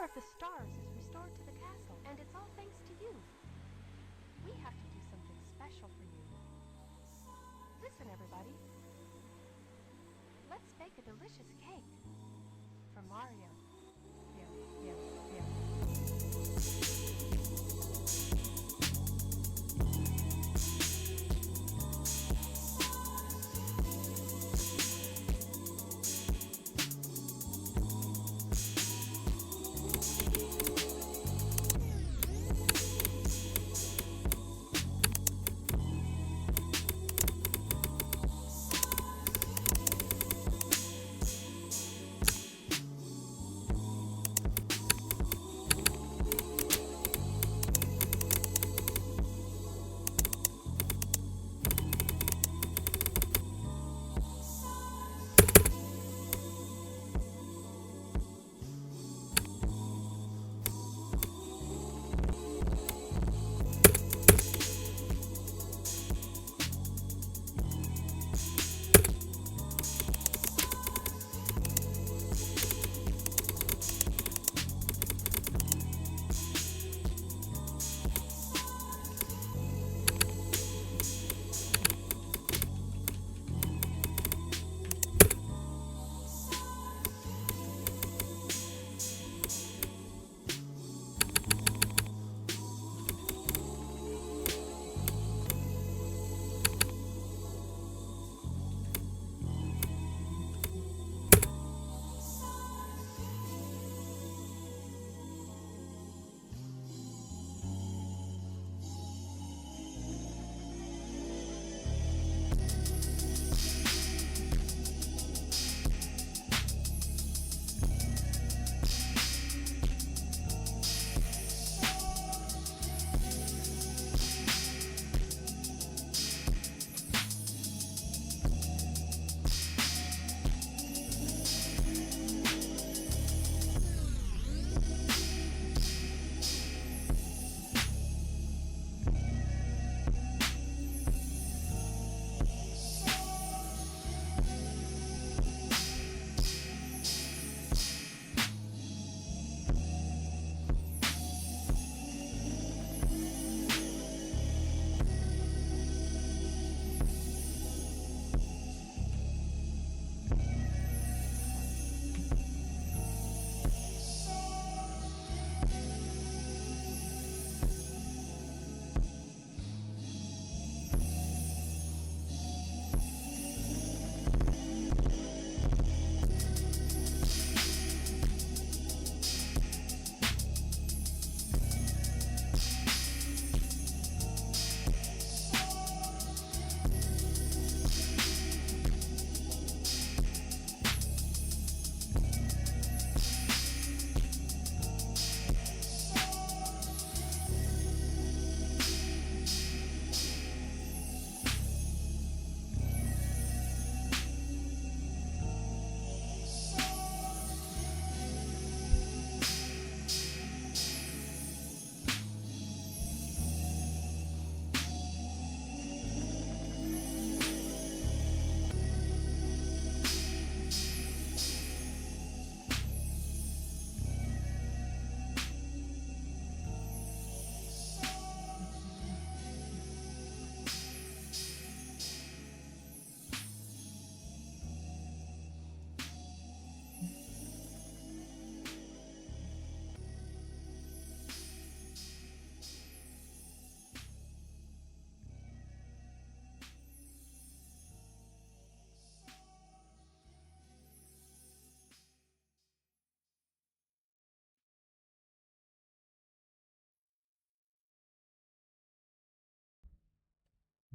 of the stars is restored to the castle, and it's all thanks to you. We have to do something special for you. Listen, everybody. Let's bake a delicious cake for Mario. Yeah, yeah, yeah.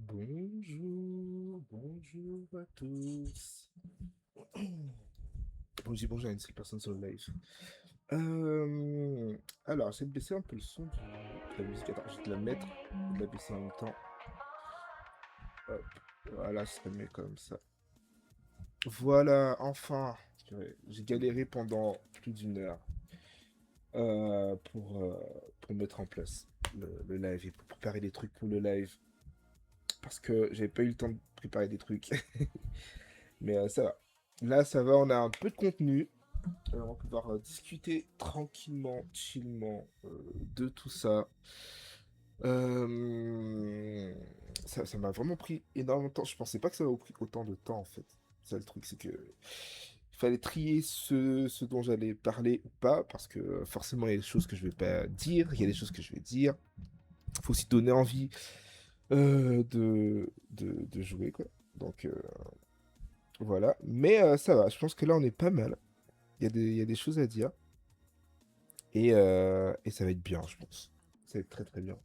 Bonjour, bonjour à tous. Bon, je dis bonjour à une seule personne sur le live. Alors, j'ai baissé un peu le son de la musique. Attends, je vais te la mettre et de la baisser en même temps. Hop, voilà, ce serait mieux comme ça. Voilà, enfin. Purée, j'ai galéré pendant plus d'une heure euh, pour, euh, pour mettre en place le live et pour préparer des trucs pour le live. Parce que j'avais pas eu le temps de préparer des trucs. Mais ça va. Là, ça va, on a un peu de contenu. On va pouvoir discuter tranquillement, chillement de tout ça. Euh, ça m'a vraiment pris énormément de temps. Je pensais pas que ça m'aurait pris autant de temps en fait. Ça, le truc, c'est que il fallait trier ce dont j'allais parler ou pas, parce que forcément, il y a des choses que je vais pas dire, il y a des choses que je vais dire. Il faut aussi donner envie de jouer, quoi. Donc, voilà. Mais ça va, je pense que là, on est pas mal. Il y a des choses à dire. Et ça va être bien, je pense. Ça va être très très bien.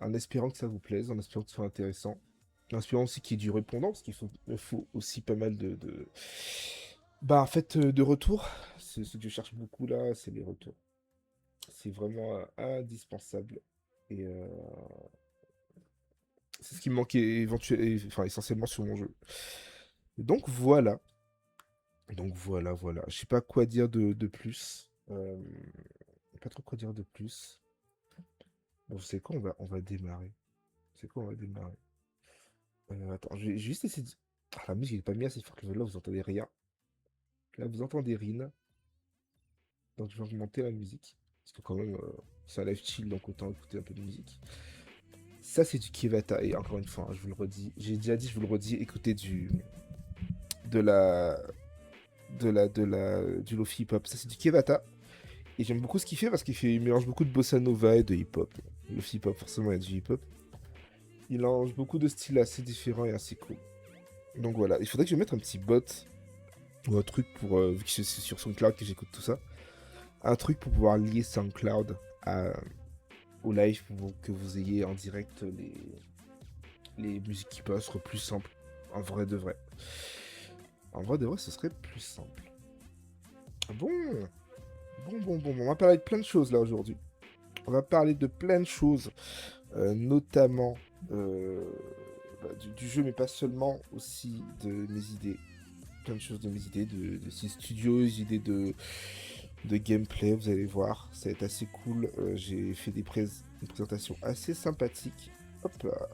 En espérant que ça vous plaise, en espérant que ce soit intéressant. En espérant aussi qu'il y ait du répondant, parce il faut aussi pas mal Bah, en fait, de retours. C'est ce que je cherche beaucoup là, c'est les retours. C'est vraiment indispensable. Et c'est ce qui me manquait enfin, essentiellement sur mon jeu. Donc voilà. Donc voilà, voilà. Je sais pas quoi dire de plus. Pas trop quoi dire de plus. Bon, vous savez quoi, on va démarrer. C'est quoi, on va démarrer. Attends, je vais juste essayer de... Ah, la musique n'est pas mise assez fort que là, vous entendez rien. Là, vous entendez Rin. Donc, je vais augmenter la musique. Parce que quand même, c'est un live chill, donc autant écouter un peu de musique. Ça, c'est du Kevata. Et encore une fois, hein, je vous le redis. J'ai déjà dit, je vous le redis, écoutez de la... du Lofi hip-hop. Ça, c'est du Kevata. Et j'aime beaucoup ce qu'il fait parce il mélange beaucoup de bossa nova et de hip-hop. Lofi hip-hop, forcément, il y a du hip-hop. Il mélange beaucoup de styles assez différents et assez cool. Donc voilà, il faudrait que je mette un petit bot ou un truc pour, vu que c'est sur SoundCloud que j'écoute tout ça, un truc pour pouvoir lier SoundCloud au live pour que vous ayez en direct les musiques qui passent, soit plus simple. En vrai de vrai. En vrai de vrai, ce serait plus simple. Bon, on va parler de plein de choses là aujourd'hui. On va parler de plein de choses, notamment du jeu, mais pas seulement, aussi de mes idées. Plein de choses de mes idées, de ces studios, idées de gameplay, vous allez voir, ça va être assez cool. J'ai fait une présentation assez sympathique. Hop là.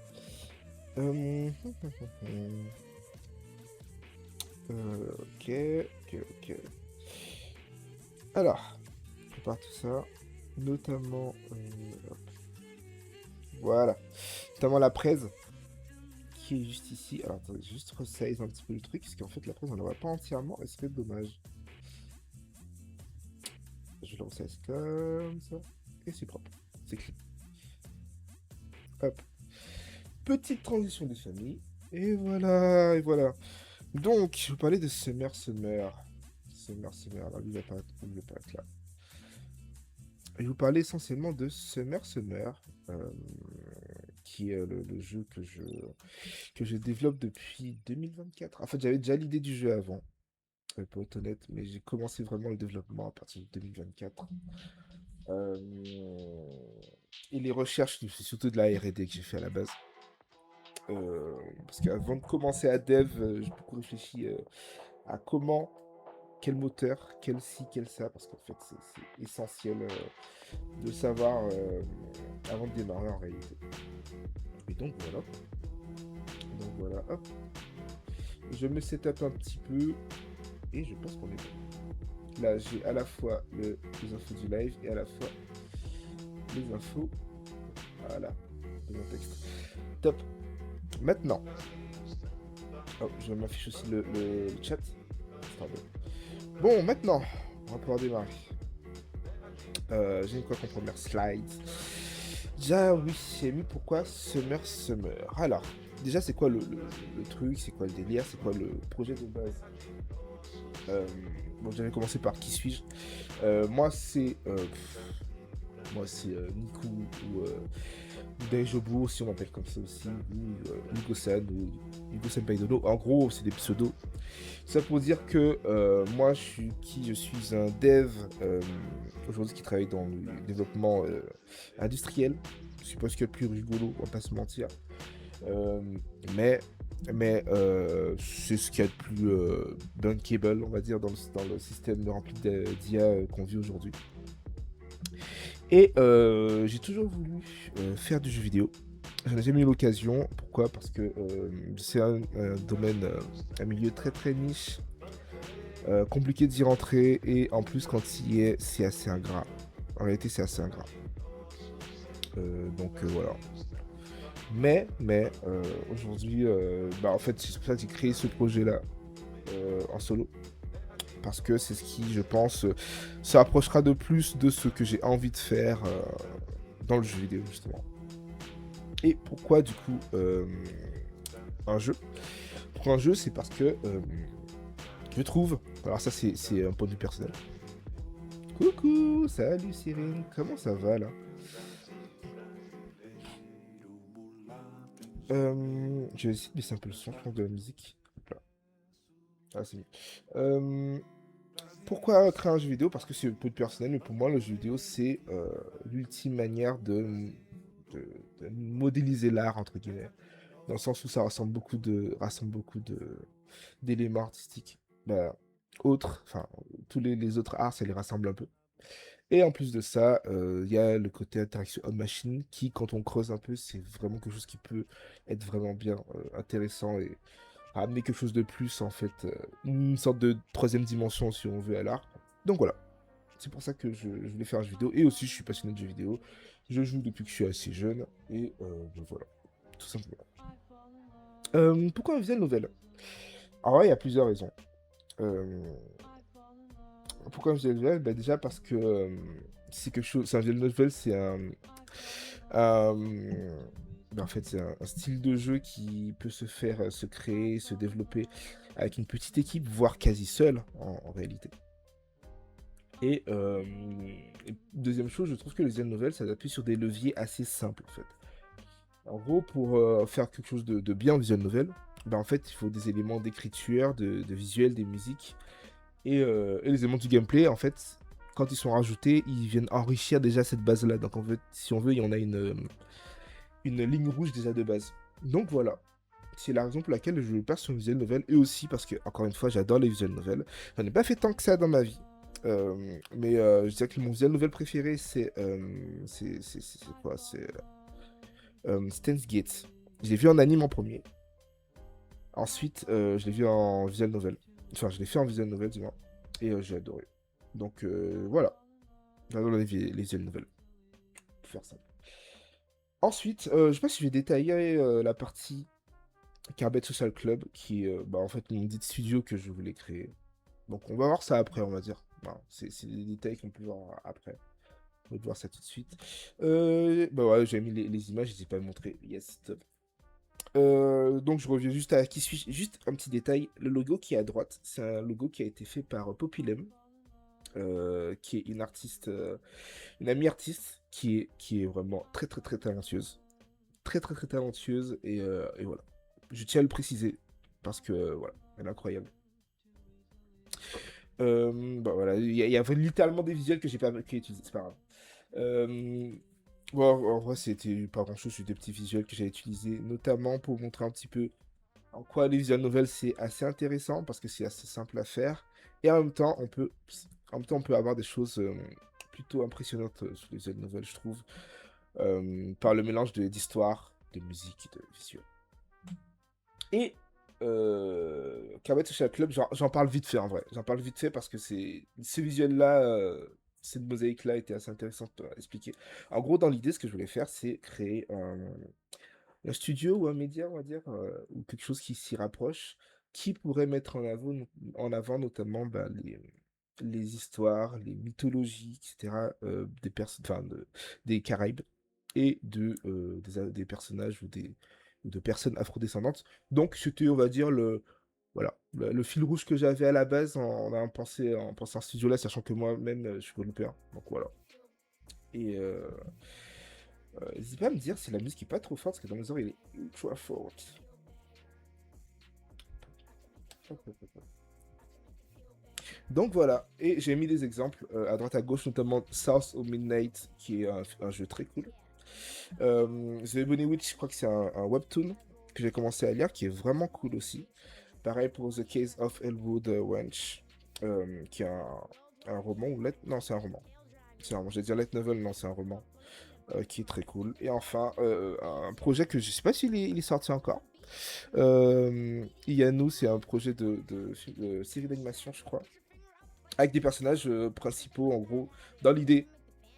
Ok, ok. Alors, je prépare tout ça, notamment, hop. Voilà, notamment la presse qui est juste ici. Alors, attendez, juste resize un petit peu le truc, parce qu'en fait, la presse, on ne la voit pas entièrement, et ce serait dommage. Je le resize comme ça, et c'est propre, c'est clean. Hop. Petite transition des familles. Et voilà, et voilà. Donc, je vous parlais de Summer. Alors, lui, il va pas être là. Je vais vous parler essentiellement de Summer, euh, qui est le jeu que je développe depuis 2024. En fait, j'avais déjà l'idée du jeu avant, pour être honnête, mais j'ai commencé vraiment le développement à partir de 2024. Euh, et les recherches, c'est surtout de la R&D que j'ai fait à la base. Parce qu'avant de commencer à dev, j'ai beaucoup réfléchi à quel moteur, quel ci, quel ça, parce qu'en fait c'est essentiel de savoir avant de démarrer en réalité. Et donc voilà. Donc voilà, hop. Je me setup un petit peu et je pense qu'on est bon. Là j'ai à la fois les infos du live et à la fois les infos, voilà, de mon texte. Top. Maintenant, oh, je m'affiche aussi le chat. Pardon. Bon, maintenant, on va pouvoir démarrer. J'ai mis quoi comme première slide? Déjà, oui, j'ai mis pourquoi Summer. Alors, déjà, c'est quoi le truc? C'est quoi le délire? C'est quoi le projet de base? Bon, j'avais commencé par qui suis-je? Moi, c'est Niku ou Daijobu, si on m'appelle comme ça aussi, ou Nigo-san, ou Nigo-senpai Dono. En gros, c'est des pseudos. Ça pour dire que moi, je suis un dev aujourd'hui qui travaille dans le développement industriel. Je sais pas ce qu'il y a de plus rigolo, on va pas se mentir. Euh, mais c'est ce qu'il y a de plus bankable, on va dire, dans le système rempli d'IA qu'on vit aujourd'hui. Et j'ai toujours voulu faire du jeu vidéo. J'en ai jamais eu l'occasion. Pourquoi? Parce que c'est un domaine, un milieu très très niche. compliqué d'y rentrer, et en plus, quand il y est, c'est assez ingrat. En réalité, c'est assez ingrat. Donc voilà. Mais aujourd'hui, bah, en fait, c'est pour ça que j'ai créé ce projet-là en solo. Parce que c'est ce qui, je pense, se rapprochera de plus de ce que j'ai envie de faire dans le jeu vidéo, justement. Et pourquoi, du coup, un jeu? Pour un jeu, c'est parce que je trouve, alors ça c'est un point de vue personnel. Coucou, salut Cyrine, comment ça va là? Je vais essayer de baisser un peu le son, je pense, de la musique. Hop là. Ah, c'est mieux. Pourquoi créer un jeu vidéo? Parce que c'est un peu personnel, mais pour moi, le jeu vidéo, c'est l'ultime manière de, de modéliser l'art, entre guillemets. Dans le sens où ça rassemble beaucoup d'éléments artistiques. Bah, enfin, tous les autres arts, ça les rassemble un peu. Et en plus de ça, il y a le côté interaction homme-machine qui, quand on creuse un peu, c'est vraiment quelque chose qui peut être vraiment bien intéressant et amener quelque chose de plus, en fait, une sorte de troisième dimension, si on veut, à l'art. Donc voilà, c'est pour ça que je voulais faire un jeu vidéo. Et aussi, je suis passionné de jeux vidéo. Je joue depuis que je suis assez jeune. Et donc voilà, tout simplement. Pourquoi un visual novel? Alors ouais, il y a plusieurs raisons. Euh, Pourquoi un visual novel? Bah, déjà parce que c'est quelque chose. C'est un visual novel, c'est un- bah, en fait, c'est un style de jeu qui peut se faire, se créer, se développer avec une petite équipe, voire quasi seul en réalité. Et deuxième chose, je trouve que les visual novels, ça s'appuie sur des leviers assez simples en fait. En gros, pour faire quelque chose de bien en visual novel, bah, en fait, il faut des éléments d'écriture, de visuel, des musiques et les éléments du gameplay. En fait, quand ils sont rajoutés, ils viennent enrichir déjà cette base-là. Donc, en fait, si on veut, il y en a une ligne rouge déjà de base. Donc voilà. C'est la raison pour laquelle je passe sur une visual novel et aussi parce que, encore une fois, j'adore les visual novels. J'en ai pas fait tant que ça dans ma vie. Mais je dirais que mon visual novel préféré, c'est quoi? C'est Steins Gate. Je l'ai vu en anime en premier. Ensuite, je l'ai vu en visual novel. Enfin, je l'ai fait en visual novel, du moins. Et j'ai adoré. Donc voilà. J'adore les visual novels. Pour faire simple. Ensuite, je sais pas si je vais détailler la partie Carbet Social Club, qui est bah, en fait mon dit studio que je voulais créer. Donc on va voir ça après, on va dire. Bon, c'est des détails qu'on peut voir après. On va voir ça tout de suite. Bah ouais, j'ai mis les images, je les ai pas montrées. Yes, top. Donc je reviens juste à qui suis-je. Juste un petit détail. Le logo qui est à droite, c'est un logo qui a été fait par Populem, qui est une artiste, une amie artiste qui est vraiment très très très talentueuse. Très très très talentueuse et voilà. Je tiens à le préciser parce que voilà, elle est incroyable. Bah voilà, il y a littéralement des visuels que j'ai pas utilisés, c'est pas grave. Euh, bon, en vrai, c'était pas grand chose, c'est des petits visuels que j'ai utilisés, notamment pour montrer un petit peu en quoi les visual novels c'est assez intéressant parce que c'est assez simple à faire. Et en même temps, on peut avoir des choses plutôt impressionnantes sur les visual novels, je trouve, par le mélange d'histoire, de musique et de visuel. Et Kawaii Social Club, j'en parle vite fait en vrai. J'en parle vite fait parce que ce visuel-là, cette mosaïque-là était assez intéressante à expliquer. En gros, dans l'idée, ce que je voulais faire, c'est créer un studio ou un média, on va dire, ou quelque chose qui s'y rapproche, qui pourrait mettre en avant notamment bah, les histoires, les mythologies, etc., des Caraïbes et des personnages ou de personnes afrodescendantes. Donc c'était, on va dire, le fil rouge que j'avais à la base en pensant à ce studio-là, sachant que moi-même, je suis développeur. Donc voilà. Et n'hésitez pas à me dire si la musique est pas trop forte, parce que dans mes oreilles, elle est ultra forte. Donc voilà, et j'ai mis des exemples à droite à gauche, notamment South of Midnight, qui est un jeu très cool. The Ebony Witch, je crois que c'est un webtoon que j'ai commencé à lire, qui est vraiment cool aussi. Pareil pour The Case of Elwood Wench, qui est un roman ou non, c'est un roman. C'est un roman, j'allais dire light novel, non, c'est un roman. qui est très cool. Et enfin, un projet que je sais pas s'il il est sorti encore. Ianu, c'est un projet de série d'animation, je crois, avec des personnages principaux, en gros, dans l'idée.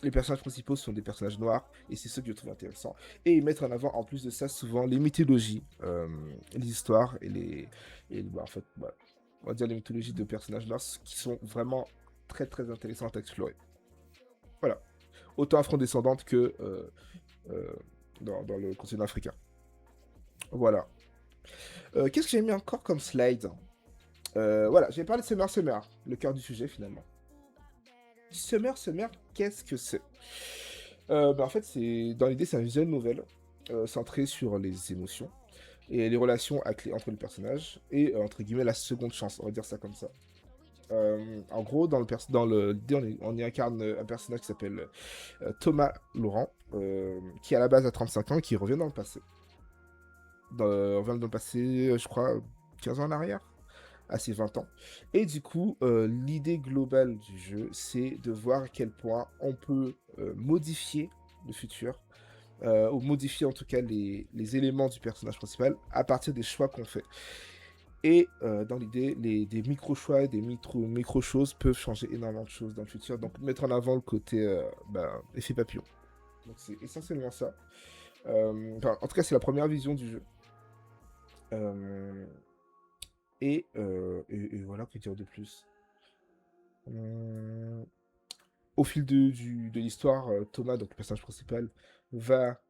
Les personnages principaux sont des personnages noirs, et c'est ce que je trouve intéressant. Et ils mettent en avant, en plus de ça, souvent les mythologies, les histoires, bah, en fait, bah, on va dire les mythologies de personnages noirs qui sont vraiment très très intéressantes à explorer. Voilà. Autant afro-descendante que euh, dans le continent africain. Voilà. Qu'est-ce que j'ai mis encore comme slide? Voilà, j'ai parlé de Summer, le cœur du sujet finalement. Summer, qu'est-ce que c'est? Bah, en fait, dans l'idée, c'est un visuel novel centré sur les émotions et les relations entre les personnages et entre guillemets la seconde chance, on va dire ça comme ça. En gros, on y incarne un personnage qui s'appelle Thomas Laurent, qui à la base a 35 ans et qui revient dans le passé. Revient dans le passé, je crois, 15 ans en arrière, à ses 20 ans. Et du coup, l'idée globale du jeu, c'est de voir à quel point on peut modifier le futur, ou modifier en tout cas les éléments du personnage principal à partir des choix qu'on fait. Et dans l'idée, des micro-choix et des micro-choses peuvent changer énormément de choses dans le futur. Donc mettre en avant le côté effet papillon. Donc c'est essentiellement ça. En tout cas, c'est la première vision du jeu. Euh, et voilà, que dire de plus. Hum, Au fil de l'histoire, Thomas, donc le personnage principal, va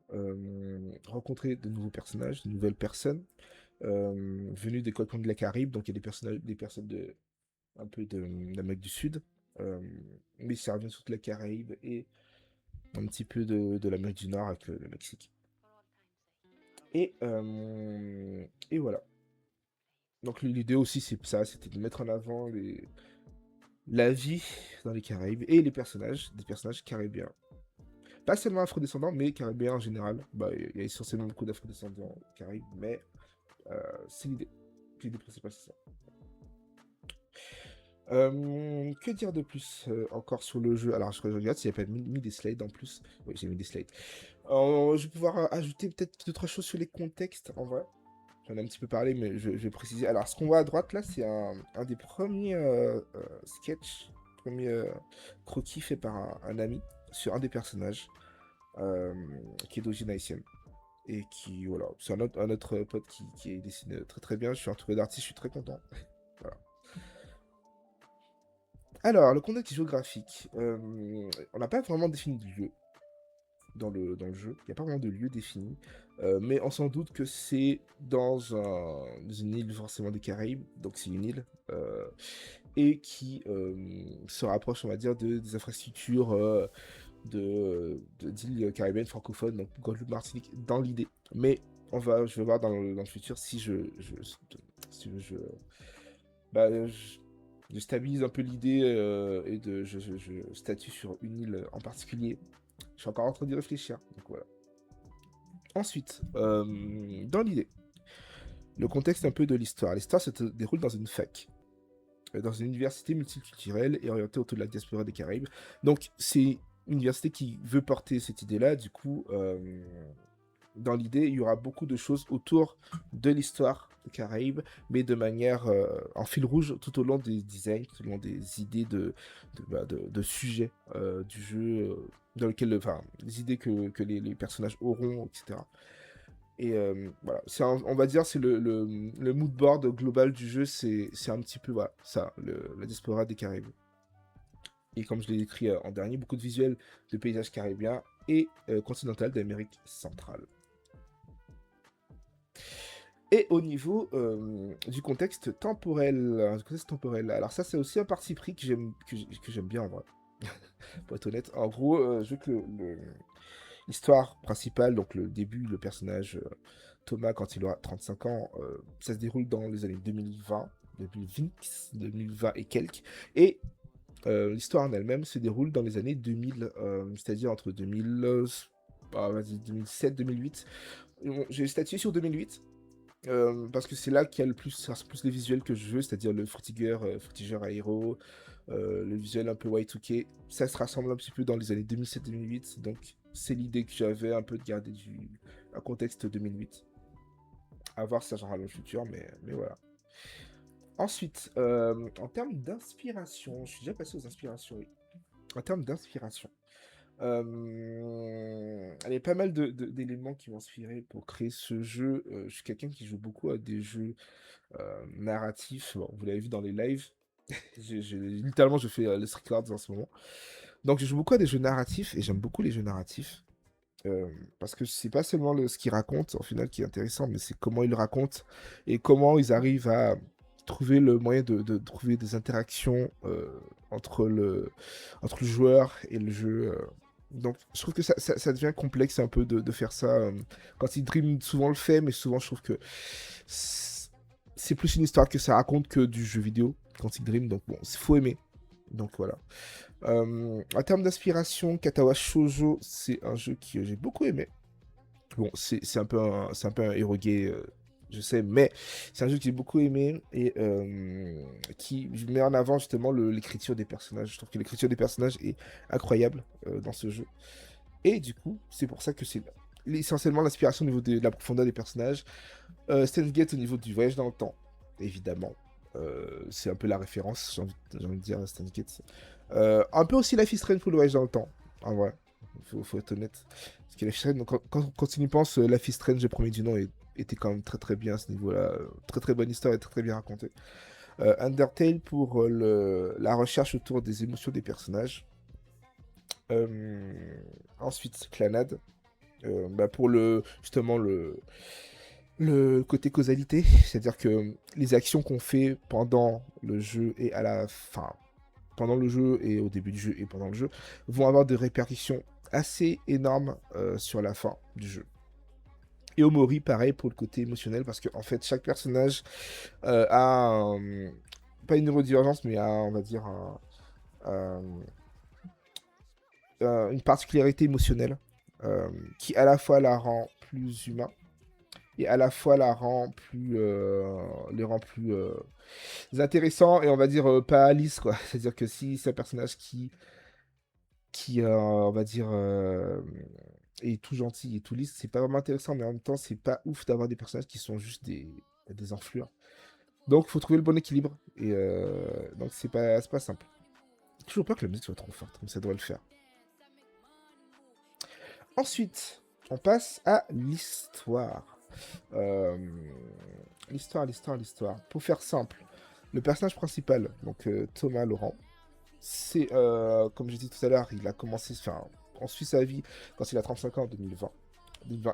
rencontrer de nouveaux personnages, de nouvelles personnes, venues des quatre coins de la Caraïbe. Donc il y a des personnes un peu d'Amérique du Sud, euh, mais ça revient sur toute la Caraïbe et un petit peu de l'Amérique du Nord avec le Mexique. Et voilà. Donc l'idée aussi, c'est ça, c'était de mettre en avant la vie dans les Caraïbes et les personnages, des personnages caribéens. Pas seulement afrodescendants, mais caribéens en général. Bah, il y a essentiellement beaucoup d'afrodescendants aux Caraïbes, mais c'est l'idée. L'idée principale, c'est ça. Que dire de plus encore sur le jeu? Alors, je regarde s'il n'y a pas mis des slides en plus. Oui, j'ai mis des slides. Je vais pouvoir ajouter peut-être 2-3 choses sur les contextes, en vrai. J'en ai un petit peu parlé, mais je vais préciser. Alors, ce qu'on voit à droite, là, c'est un des premiers sketchs, premiers croquis faits par un ami sur un des personnages qui est d'origine haïtienne. Et qui, voilà, c'est un autre pote qui dessine très très bien. Je suis entouré d'artistes, je suis très content. Voilà. Alors, le contexte géographique. On n'a pas vraiment défini de lieu dans le jeu. Il n'y a pas vraiment de lieu défini. Mais on s'en doute que c'est dans une île forcément des Caraïbes. Donc c'est une île. Et qui se rapproche, on va dire, des infrastructures d'îles caribéennes francophones, donc Guadeloupe, Martinique, dans l'idée. Mais je vais voir dans le futur si bah, je stabilise un peu l'idée et je statue sur une île en particulier. Je suis encore en train d'y réfléchir, donc voilà. Ensuite, dans l'idée, le contexte un peu de l'histoire. L'histoire se déroule dans une fac, dans une université multiculturelle et orientée autour de la diaspora des Caraïbes. Donc c'est une université qui veut porter cette idée-là. Du coup, dans l'idée, il y aura beaucoup de choses autour de l'histoire des Caraïbes, mais de manière en fil rouge tout au long des designs, tout au long des idées de sujets du jeu, dans lequel, enfin, les idées que les personnages auront, etc. Et voilà, on va dire c'est le mood board global du jeu, c'est un petit peu voilà, ça, la diaspora des Caraïbes. Et comme je l'ai écrit en dernier, beaucoup de visuels de paysages caribéens et continental d'Amérique centrale. Et au niveau du contexte temporel, alors ça c'est aussi un parti pris que j'aime bien en vrai, pour être honnête. En gros, je veux que l'histoire principale, donc le début, le personnage Thomas quand il aura 35 ans, ça se déroule dans les années 2020 et quelques. Et l'histoire en elle-même se déroule dans les années 2000, c'est-à-dire entre 2007-2008. J'ai statué sur 2008. Parce que c'est là qu'il y a le plus les visuels que je veux, c'est-à-dire le Frutiger Aero, le visuel un peu Y2K. Ça se rassemble un petit peu dans les années 2007-2008, donc c'est l'idée que j'avais un peu de garder un contexte 2008. À voir si ça changera dans le futur, mais voilà. Ensuite, en termes d'inspiration, je suis déjà passé aux inspirations, oui. En termes d'inspiration, il y a pas mal d'éléments qui m'ont inspiré pour créer ce jeu. Je suis quelqu'un qui joue beaucoup à des jeux narratifs. Bon, vous l'avez vu dans les lives. Littéralement, je fais les records en ce moment. Donc, je joue beaucoup à des jeux narratifs et j'aime beaucoup les jeux narratifs. Parce que c'est pas seulement ce qu'ils racontent, au final, qui est intéressant, mais c'est comment ils le racontent et comment ils arrivent à trouver le moyen de trouver des interactions entre le joueur et le jeu. Donc, je trouve que ça devient complexe un peu de faire ça. Quand Dream souvent le fait, mais souvent je trouve que c'est plus une histoire que ça raconte que du jeu vidéo, Quantic Dream. Donc, bon, il faut aimer. Donc, voilà. En termes d'inspiration, Katawa Shoujo, c'est un jeu que j'ai beaucoup aimé. Bon, c'est un peu un héros gay, je sais, mais c'est un jeu que j'ai beaucoup aimé et qui met en avant justement l'écriture des personnages. Je trouve que l'écriture des personnages est incroyable dans ce jeu. Et du coup, c'est pour ça que c'est essentiellement l'inspiration au niveau de la profondeur des personnages. Steins Gate au niveau du voyage dans le temps, évidemment. C'est un peu la référence, j'ai envie de dire, Steins Gate. Un peu aussi Life is Strange pour le voyage dans le temps, en vrai. Faut être honnête. Parce que Life is Strange, quand on y pense, Life is Strange, le premier du nom, était quand même très très bien à ce niveau-là. Très très bonne histoire et très très bien racontée. Undertale pour la recherche autour des émotions des personnages. Ensuite, Clannad. Pour justement le côté causalité, c'est-à-dire que les actions qu'on fait pendant le jeu et à la fin, pendant le jeu et au début du jeu et pendant le jeu, vont avoir des répercussions assez énormes sur la fin du jeu. Et Omori, pareil pour le côté émotionnel, parce que en fait, chaque personnage a pas une neurodivergence, mais a, on va dire, une particularité émotionnelle qui à la fois la rend plus humain et à la fois les rend plus intéressants et on va dire pas lisse, quoi. C'est-à-dire que si c'est un personnage qui on va dire, est tout gentil et tout lisse, c'est pas vraiment intéressant, mais en même temps, c'est pas ouf d'avoir des personnages qui sont juste des enflures. Donc, il faut trouver le bon équilibre. Et donc, c'est pas simple. J'ai toujours peur que la musique soit trop forte, mais ça doit le faire. Ensuite, on passe à l'histoire. L'histoire. Pour faire simple, le personnage principal, donc Thomas Laurent, c'est, comme j'ai dit tout à l'heure, il a commencé, enfin, on suit sa vie quand il a 35 ans en 2020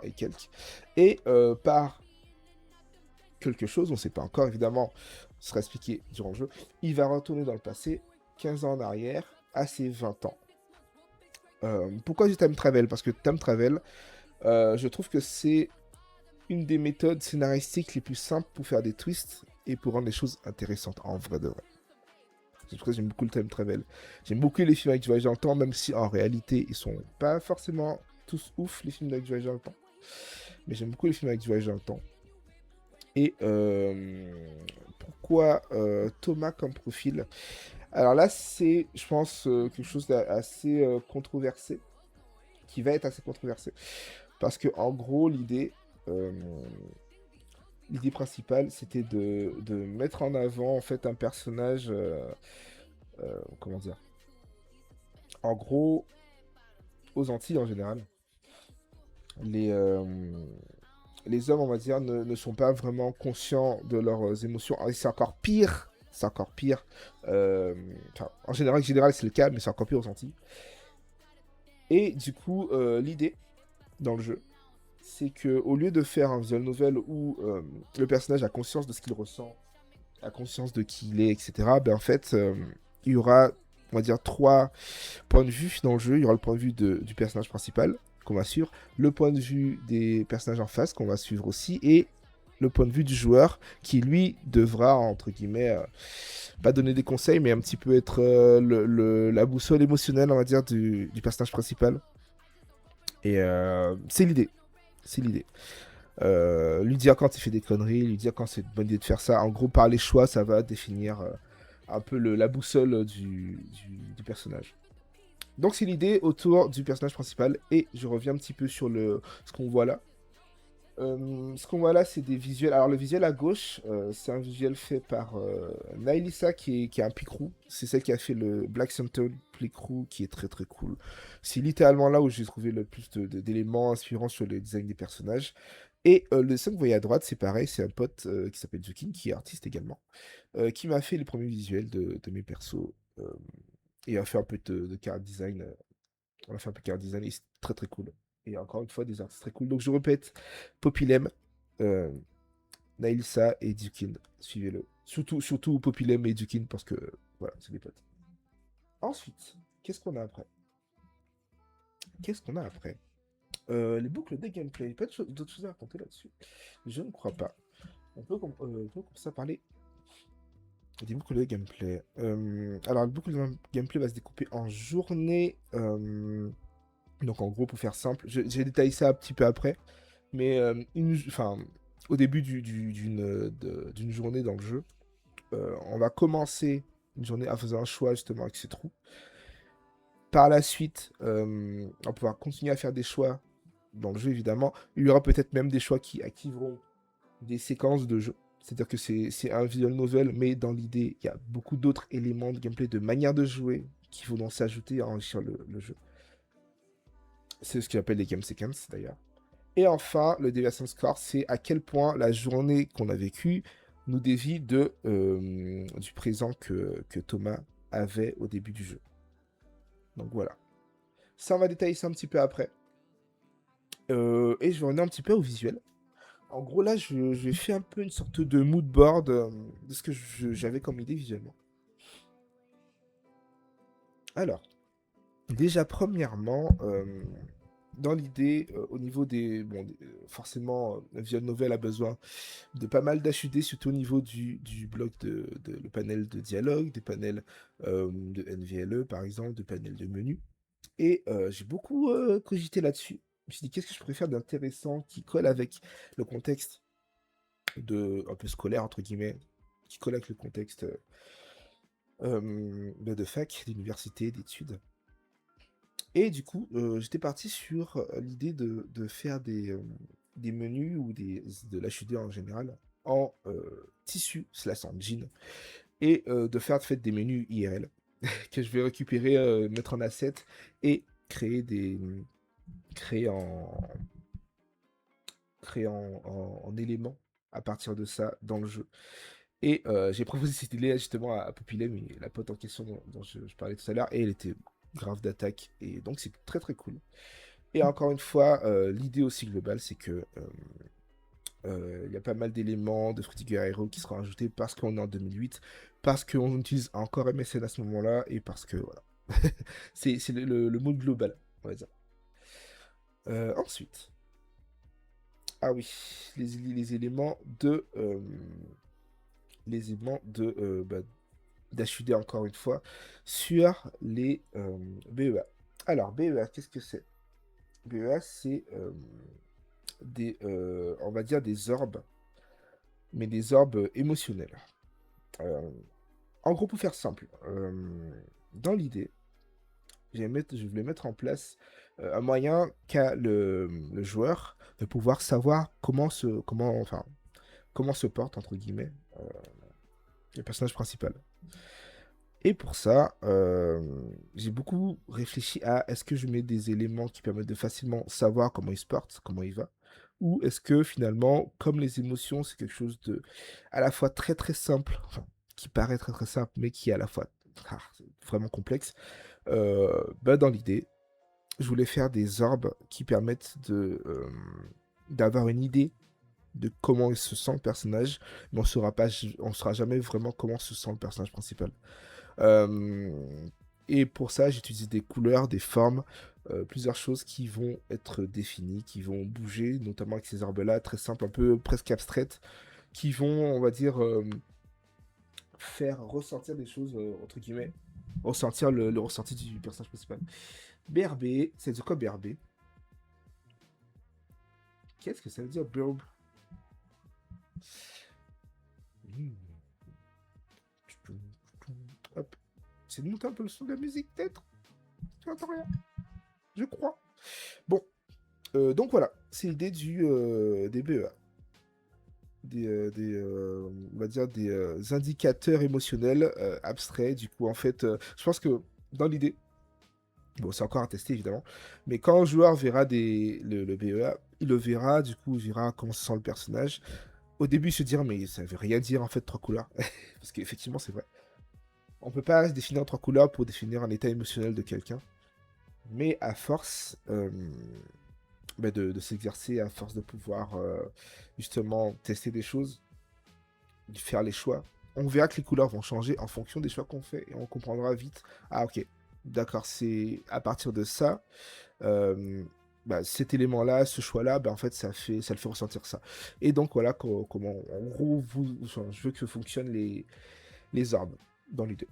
et quelques. Et par quelque chose, on ne sait pas encore, évidemment, ce sera expliqué durant le jeu, il va retourner dans le passé, 15 ans en arrière, à ses 20 ans. Pourquoi du time travel? Parce que time travel, je trouve que c'est une des méthodes scénaristiques les plus simples pour faire des twists et pour rendre les choses intéressantes, en vrai de vrai. C'est pour ça que j'aime beaucoup le time travel. J'aime beaucoup les films avec du voyage dans le temps, même si en réalité, ils sont pas forcément tous ouf, les films avec du voyage dans le temps. Mais j'aime beaucoup les films avec du voyage dans le temps. Et pourquoi Thomas comme profil? Alors là, c'est, je pense, quelque chose d'assez controversé, qui va être assez controversé. Parce que en gros, l'idée principale, c'était de mettre en avant en fait un personnage, comment dire, en gros, aux Antilles en général, les hommes, on va dire, ne sont pas vraiment conscients de leurs émotions. Et c'est encore pire. C'est encore pire. En général, c'est le cas, mais c'est encore pire aux Antilles. Et du coup, l'idée dans le jeu, c'est que au lieu de faire un visual novel où le personnage a conscience de ce qu'il ressent, a conscience de qui il est, etc., ben en fait, il y aura, on va dire, 3 points de vue dans le jeu. Il y aura le point de vue du personnage principal, qu'on va suivre, le point de vue des personnages en face, qu'on va suivre aussi, et le point de vue du joueur, qui lui devra, entre guillemets, pas donner des conseils, mais un petit peu être la boussole émotionnelle, on va dire, du personnage principal. Et c'est l'idée. Lui dire quand il fait des conneries, lui dire quand c'est une bonne idée de faire ça. En gros, par les choix, ça va définir un peu la boussole du personnage. Donc c'est l'idée autour du personnage principal, et je reviens un petit peu sur ce qu'on voit là. Ce qu'on voit là, c'est des visuels. Alors, le visuel à gauche, c'est un visuel fait par Nailisa, qui est un picrou. C'est celle qui a fait le Black Central picrou, qui est très très cool. C'est littéralement là où j'ai trouvé le plus d'éléments inspirants sur le design des personnages. Et le dessin que vous voyez à droite, c'est pareil, c'est un pote qui s'appelle Zukin, qui est artiste également, qui m'a fait les premiers visuels de mes persos. euh, et a fait un peu de chara design. On a fait un peu de chara design et c'est très très cool. Et encore une fois, des artistes très cool. Donc je répète, Popilem, euh, Nailsa et Dukin. Suivez-le. Surtout Popilem et Dukin parce que voilà, c'est des potes. Ensuite, qu'est-ce qu'on a après? Qu'est-ce qu'on a après? Les boucles de gameplay. Pas d'autres choses à raconter là-dessus. Je ne crois pas. On peut commencer à parler des boucles de gameplay. Alors, le boucle de gameplay va se découper en journées. Donc, en gros, pour faire simple, j'ai détaillé ça un petit peu après. Mais enfin, au début d'une journée dans le jeu, on va commencer une journée en faisant un choix justement avec ces trous. Par la suite, on va pouvoir continuer à faire des choix dans le jeu évidemment. Il y aura peut-être même des choix qui activeront des séquences de jeu. C'est-à-dire que c'est un visual novel, mais dans l'idée, il y a beaucoup d'autres éléments de gameplay, de manière de jouer, qui vont donc s'ajouter à enrichir le jeu. C'est ce qu'il appelle les game sequences d'ailleurs. Et enfin, le deviation score, c'est à quel point la journée qu'on a vécue nous dévie du présent que Thomas avait au début du jeu. Donc voilà. Ça, on va détailler ça un petit peu après. Et je vais revenir un petit peu au visuel. En gros, là, je fait un peu une sorte de mood board de ce que j'avais comme idée visuellement. Alors, déjà, premièrement, dans l'idée, au niveau des... Bon, forcément, la visual novel a besoin de pas mal d'HUD, surtout au niveau du bloc le panel de dialogue, des panels de NVLE, par exemple, de panels de menu. Et j'ai beaucoup cogité là-dessus. Je me suis dit, qu'est-ce que je pourrais faire d'intéressant qui colle avec le contexte un peu scolaire, entre guillemets, qui colle avec le contexte de fac, d'université, d'études. Et du coup, j'étais parti sur l'idée de faire des menus ou de l'HUD en général en tissu slash en jean et de faire en fait, des menus IRL que je vais récupérer, mettre en asset et créer en, en éléments à partir de ça dans le jeu. Et j'ai proposé cette idée justement à Popilem, la pote en question dont je parlais tout à l'heure, et elle était grave d'attaque, et donc c'est très très cool. Et encore une fois, l'idée aussi globale, c'est que il y a pas mal d'éléments de Freddy Guerrero qui seront ajoutés parce qu'on est en 2008, parce qu'on utilise encore MSN à ce moment-là, et parce que voilà. C'est le mode global, on va dire. Ensuite, ah oui, les éléments d'HUD encore une fois sur les BEA. Alors BEA, qu'est-ce que c'est? BEA, c'est on va dire des orbes, mais des orbes émotionnels. Euh, En gros, pour faire simple, dans l'idée, je voulais mettre en place un moyen qu'a le joueur de pouvoir savoir comment se porte, entre guillemets, le personnage principal. Et pour ça, j'ai beaucoup réfléchi à est-ce que je mets des éléments qui permettent de facilement savoir comment il se porte, comment il va, ou est-ce que finalement, comme les émotions, c'est quelque chose de à la fois très très simple, enfin, qui paraît très très simple, mais qui est à la fois vraiment complexe. Dans l'idée, je voulais faire des orbes qui permettent d'avoir une idée de comment il se sent le personnage, mais on saura jamais vraiment comment se sent le personnage principal. Euh, et pour ça, j'utilise des couleurs, des formes, plusieurs choses qui vont être définies, qui vont bouger, notamment avec ces orbes-là, très simples, un peu presque abstraites, qui vont, on va dire, faire ressentir des choses, entre guillemets, ressentir le ressenti du personnage principal. BRB, c'est de quoi BRB? Qu'est-ce que ça veut dire, Burb? Hop. C'est de monter un peu le son de la musique, peut-être? Tu n'entends rien. Je crois. Bon, donc voilà, c'est l'idée des BEA. On va dire des indicateurs émotionnels abstraits. Du coup, en fait, je pense que dans l'idée, bon, c'est encore à tester évidemment, mais quand un joueur verra le BEA, il le verra, du coup, il verra comment se sent le personnage. Au début, il se dira, mais ça veut rien dire en fait, trois couleurs. Parce qu'effectivement, c'est vrai. On peut pas se définir en trois couleurs pour définir un état émotionnel de quelqu'un. Mais à force bah, de s'exercer, à force de pouvoir justement tester des choses, de faire les choix, on verra que les couleurs vont changer en fonction des choix qu'on fait et on comprendra vite. Ah ok, d'accord, c'est à partir de ça, euh, bah, cet élément-là, ce choix-là, bah, en fait, ça le fait ressentir ça. Et donc voilà comment, en gros, enfin, je veux que fonctionnent les orbes dans l'idée.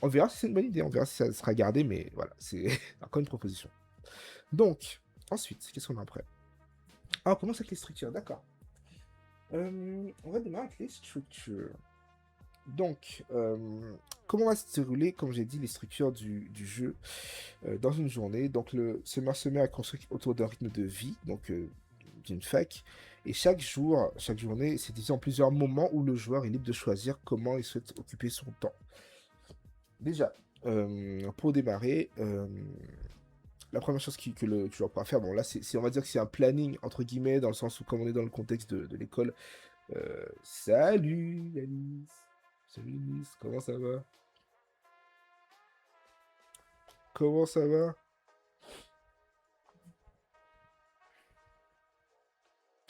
On verra si c'est une bonne idée, on verra si ça sera gardé, mais voilà, c'est encore une proposition. Donc, ensuite, qu'est-ce qu'on a après? Ah, on commence avec les structures, d'accord. On va démarrer avec les structures. Donc, comment va se dérouler, comme j'ai dit, les structures du jeu dans une journée? Donc, le Summer Summer est construit autour d'un rythme de vie, donc d'une fac. Et chaque jour, chaque journée, c'est divisé en plusieurs moments où le joueur est libre de choisir comment il souhaite occuper son temps. Déjà, pour démarrer, la première chose que le joueur pourra faire, bon là, on va dire que c'est un planning, entre guillemets, dans le sens où, comme on est dans le contexte de l'école, salut Alice, salut Alice, comment ça va? Comment ça va?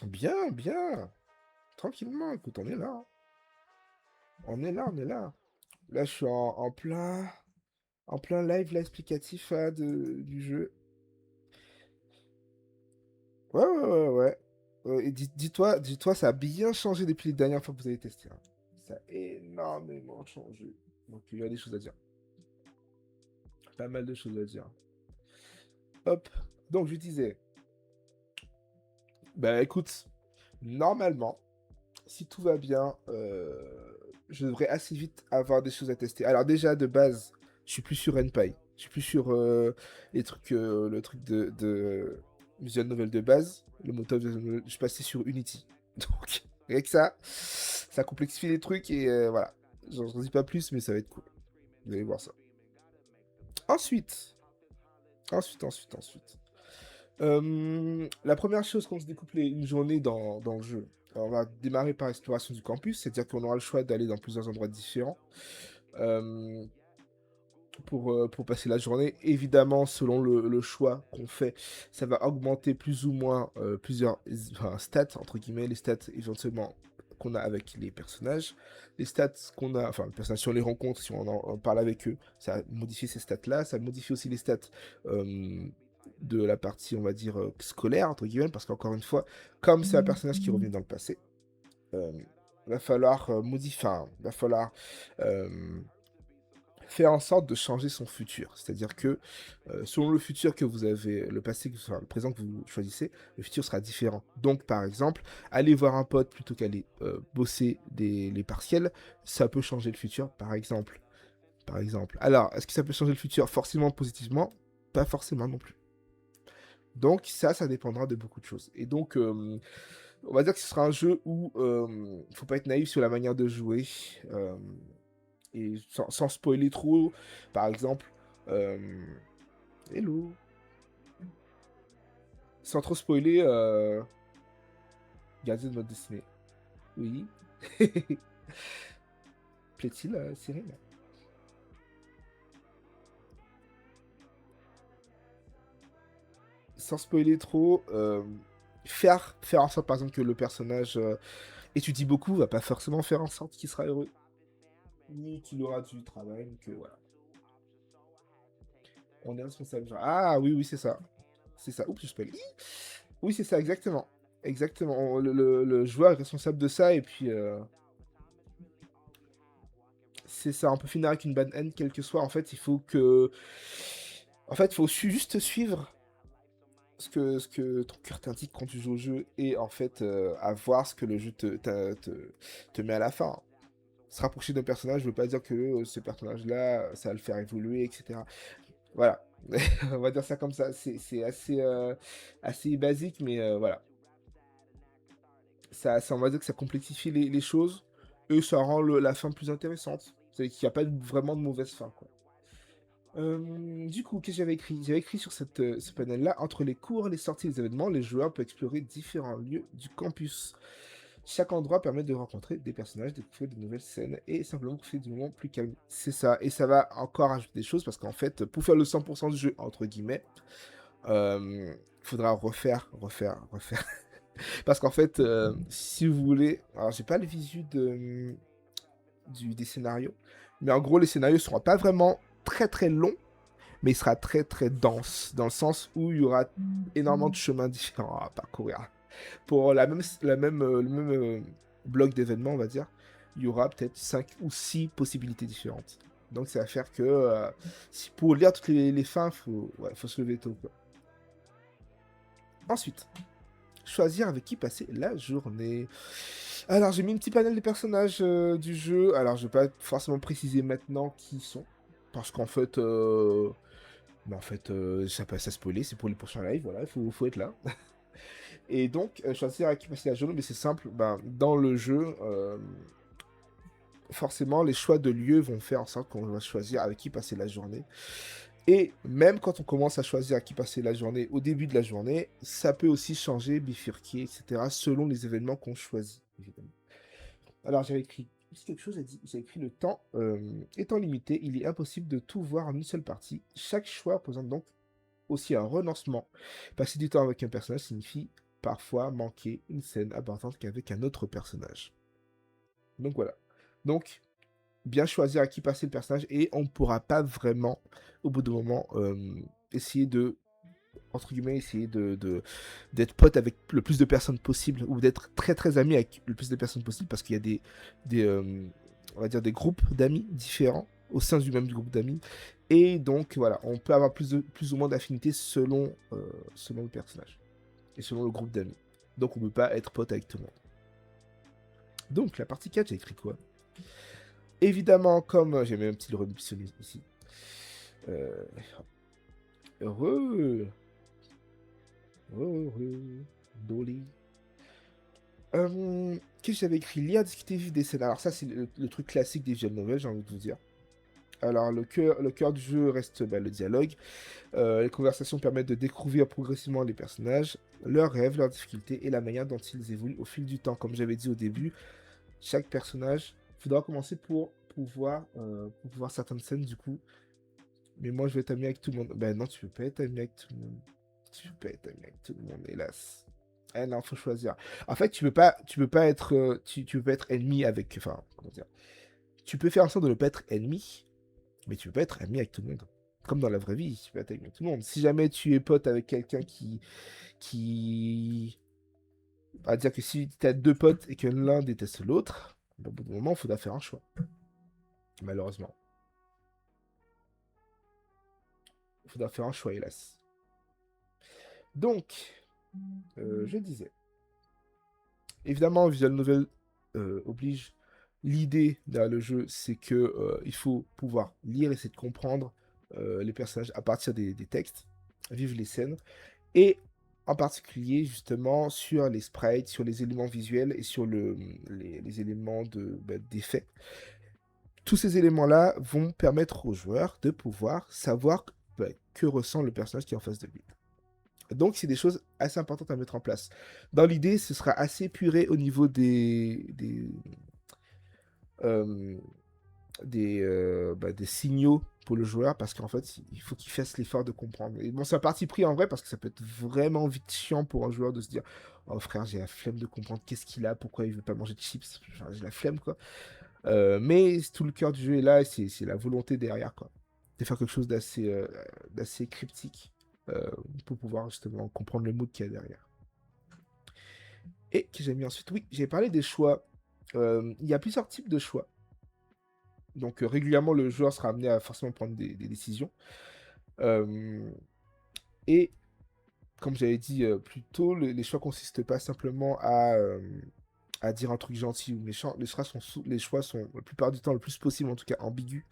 Bien, bien, tranquillement, écoute, on est là, hein. On est là, on est là. Là, je suis en plein live là, explicatif du jeu. Ouais, ouais, ouais, ouais. Et dis-toi, ça a bien changé depuis les dernières fois que vous avez testé, hein. Ça a énormément changé. Donc, il y a des choses à dire. Pas mal de choses à dire. Hop. Donc, je disais, bah écoute, normalement, si tout va bien, je devrais assez vite avoir des choses à tester. Alors, déjà, de base, je suis plus sur NPy. Je suis plus sur le truc de Visual Novel de base, le moteur Visual Novel. Je suis passé sur Unity. Donc, avec ça, ça complexifie les trucs et voilà. J'en dis pas plus, mais ça va être cool. Vous allez voir ça. Ensuite, ensuite. La première chose quand on se découpe une journée dans le jeu, on va démarrer par l'exploration du campus, c'est-à-dire qu'on aura le choix d'aller dans plusieurs endroits différents euh, pour passer la journée. Évidemment, selon le choix qu'on fait, ça va augmenter plus ou moins plusieurs enfin, stats, entre guillemets, les stats éventuellement qu'on a avec les personnages, les stats qu'on a, enfin, les personnages, si on les rencontre, si on parle avec eux, ça modifie ces stats-là, ça modifie aussi les stats de la partie, on va dire, scolaire, entre guillemets, parce qu'encore une fois, comme c'est un personnage qui revient dans le passé, euh, va falloir modifier, enfin, va falloir faire en sorte de changer son futur. C'est-à-dire que selon le futur que vous avez, le passé, enfin, le présent que vous choisissez, le futur sera différent. Donc, par exemple, aller voir un pote plutôt qu'aller bosser les partiels, ça peut changer le futur, par exemple. Par exemple. Alors, est-ce que ça peut changer le futur forcément positivement? Pas forcément non plus. Donc ça dépendra de beaucoup de choses. Et donc, on va dire que ce sera un jeu où il faut pas être naïf sur la manière de jouer. euh, et sans spoiler trop, par exemple, euh, hello. Sans trop spoiler, gardien de mode dessiné. Oui. Plaît-il, Cyril? Sans spoiler trop, faire en sorte, par exemple, que le personnage étudie beaucoup, va pas forcément faire en sorte qu'il sera heureux. Ni qu'il aura du travail, ni que voilà. On est responsable. Genre, ah oui, oui, c'est ça. C'est ça. Oups, je spoil. Oui, c'est ça, exactement. Exactement. Le joueur est responsable de ça, et puis c'est ça. On peut finir avec une bad end, quel que soit. En fait, il faut que. En fait, il faut juste suivre ce que ton cœur t'indique quand tu joues au jeu, et en fait, à voir ce que le jeu te met à la fin. Se rapprocher d'un personnage ne veut pas dire que ce personnage-là, ça va le faire évoluer, etc. Voilà. On va dire ça comme ça. C'est assez, assez basique, mais voilà. On va dire que ça complexifie les choses et ça rend la fin plus intéressante. C'est qu'il n'y a pas vraiment de mauvaise fin, quoi. Du coup, qu'est-ce que j'avais écrit? J'avais écrit sur ce panel-là, entre les cours, les sorties et les événements, les joueurs peuvent explorer différents lieux du campus. Chaque endroit permet de rencontrer des personnages, découvrir de nouvelles scènes et simplement profiter du moment plus calme. C'est ça. Et ça va encore ajouter des choses parce qu'en fait, pour faire le 100% du jeu, entre guillemets, il faudra refaire. Parce qu'en fait, si vous voulez, alors j'ai pas le visu des scénarios, mais en gros, les scénarios seront pas vraiment très très longs, mais il sera très très dense, dans le sens où il y aura énormément de chemins différents à parcourir. Pour le même bloc d'événements, on va dire, il y aura peut-être 5 ou 6 possibilités différentes. Donc ça va faire que si pour lire toutes les fins, faut se lever tôt, quoi. Ensuite, choisir avec qui passer la journée. Alors j'ai mis un petit panel des personnages du jeu. Alors je vais pas forcément préciser maintenant qui ils sont. Parce qu'en fait, ça passe à spoiler, c'est pour les prochains lives, voilà, faut être là. Et donc, choisir à qui passer la journée, mais c'est simple, ben, dans le jeu, forcément, les choix de lieu vont faire en sorte qu'on va choisir avec qui passer la journée. Et même quand on commence à choisir à qui passer la journée au début de la journée, ça peut aussi changer, bifurquer, etc., selon les événements qu'on choisit, évidemment. Alors, j'avais écrit quelque chose, j'ai écrit le temps étant limité, il est impossible de tout voir en une seule partie. Chaque choix représente donc aussi un renoncement. Passer du temps avec un personnage signifie parfois manquer une scène importante qu'avec un autre personnage. Donc voilà. Donc, bien choisir à qui passer le personnage et on ne pourra pas vraiment, au bout d'un moment, essayer de, entre guillemets, essayer d'être pote avec le plus de personnes possible ou d'être très très ami avec le plus de personnes possible parce qu'il y a on va dire des groupes d'amis différents au sein du même groupe d'amis. Et donc, voilà, on peut avoir plus ou moins d'affinités selon le personnage et selon le groupe d'amis. Donc, on ne peut pas être pote avec tout le monde. Donc, la partie 4, j'ai écrit quoi? Évidemment, comme j'ai même un petit rebipsionné ici. Heureux. Dolly. Qu'est-ce que j'avais écrit? Lire, discuter, vivre des scènes. Alors, ça, c'est le truc classique des visual novels, j'ai envie de vous dire. Alors, le cœur du jeu reste le dialogue. Les conversations permettent de découvrir progressivement les personnages, leurs rêves, leurs difficultés et la manière dont ils évoluent au fil du temps. Comme j'avais dit au début, chaque personnage, il faudra commencer pour pouvoir certaines scènes du coup. Mais moi, je vais être ami avec tout le monde. Ben non, tu peux pas être ami avec tout le monde. Tu peux pas être ami avec tout le monde, hélas. Eh non, faut choisir. En fait, tu peux pas être, tu peux pas être ennemi avec, enfin, comment dire. Tu peux faire en sorte de ne pas être ennemi, mais tu peux pas être ami avec tout le monde. Comme dans la vraie vie, tu peux être ami avec tout le monde. Si jamais tu es pote avec quelqu'un on va dire que si tu as deux potes et que l'un déteste l'autre, ben, au bout d'un moment, il faudra faire un choix. Malheureusement. Il faudra faire un choix, hélas. Donc, je disais. Évidemment, Visual Novel oblige. L'idée derrière le jeu, c'est que il faut pouvoir lire, essayer de comprendre les personnages à partir des textes, vivre les scènes, et en particulier justement sur les sprites, sur les éléments visuels et sur les éléments d'effets. Tous ces éléments-là vont permettre aux joueurs de pouvoir savoir que ressent le personnage qui est en face de lui. Donc, c'est des choses assez importantes à mettre en place. Dans l'idée, ce sera assez épuré au niveau euh, des signaux pour le joueur, parce qu'en fait, il faut qu'il fasse l'effort de comprendre. Et bon, c'est un parti pris en vrai, parce que ça peut être vraiment vite chiant pour un joueur de se dire oh frère, j'ai la flemme de comprendre qu'est-ce qu'il a, pourquoi il veut pas manger de chips, enfin, j'ai la flemme, quoi. Mais tout le cœur du jeu est là, et c'est la volonté derrière, quoi. De faire quelque chose d'assez cryptique pour pouvoir justement comprendre le mood qu'il y a derrière. Et que j'ai mis ensuite, oui, j'ai parlé des choix. Il y a plusieurs types de choix. Donc régulièrement, le joueur sera amené à forcément prendre des décisions. Et comme j'avais dit plus tôt, les choix consistent pas simplement à dire un truc gentil ou méchant. Les choix sont la plupart du temps, le plus possible en tout cas, ambigus.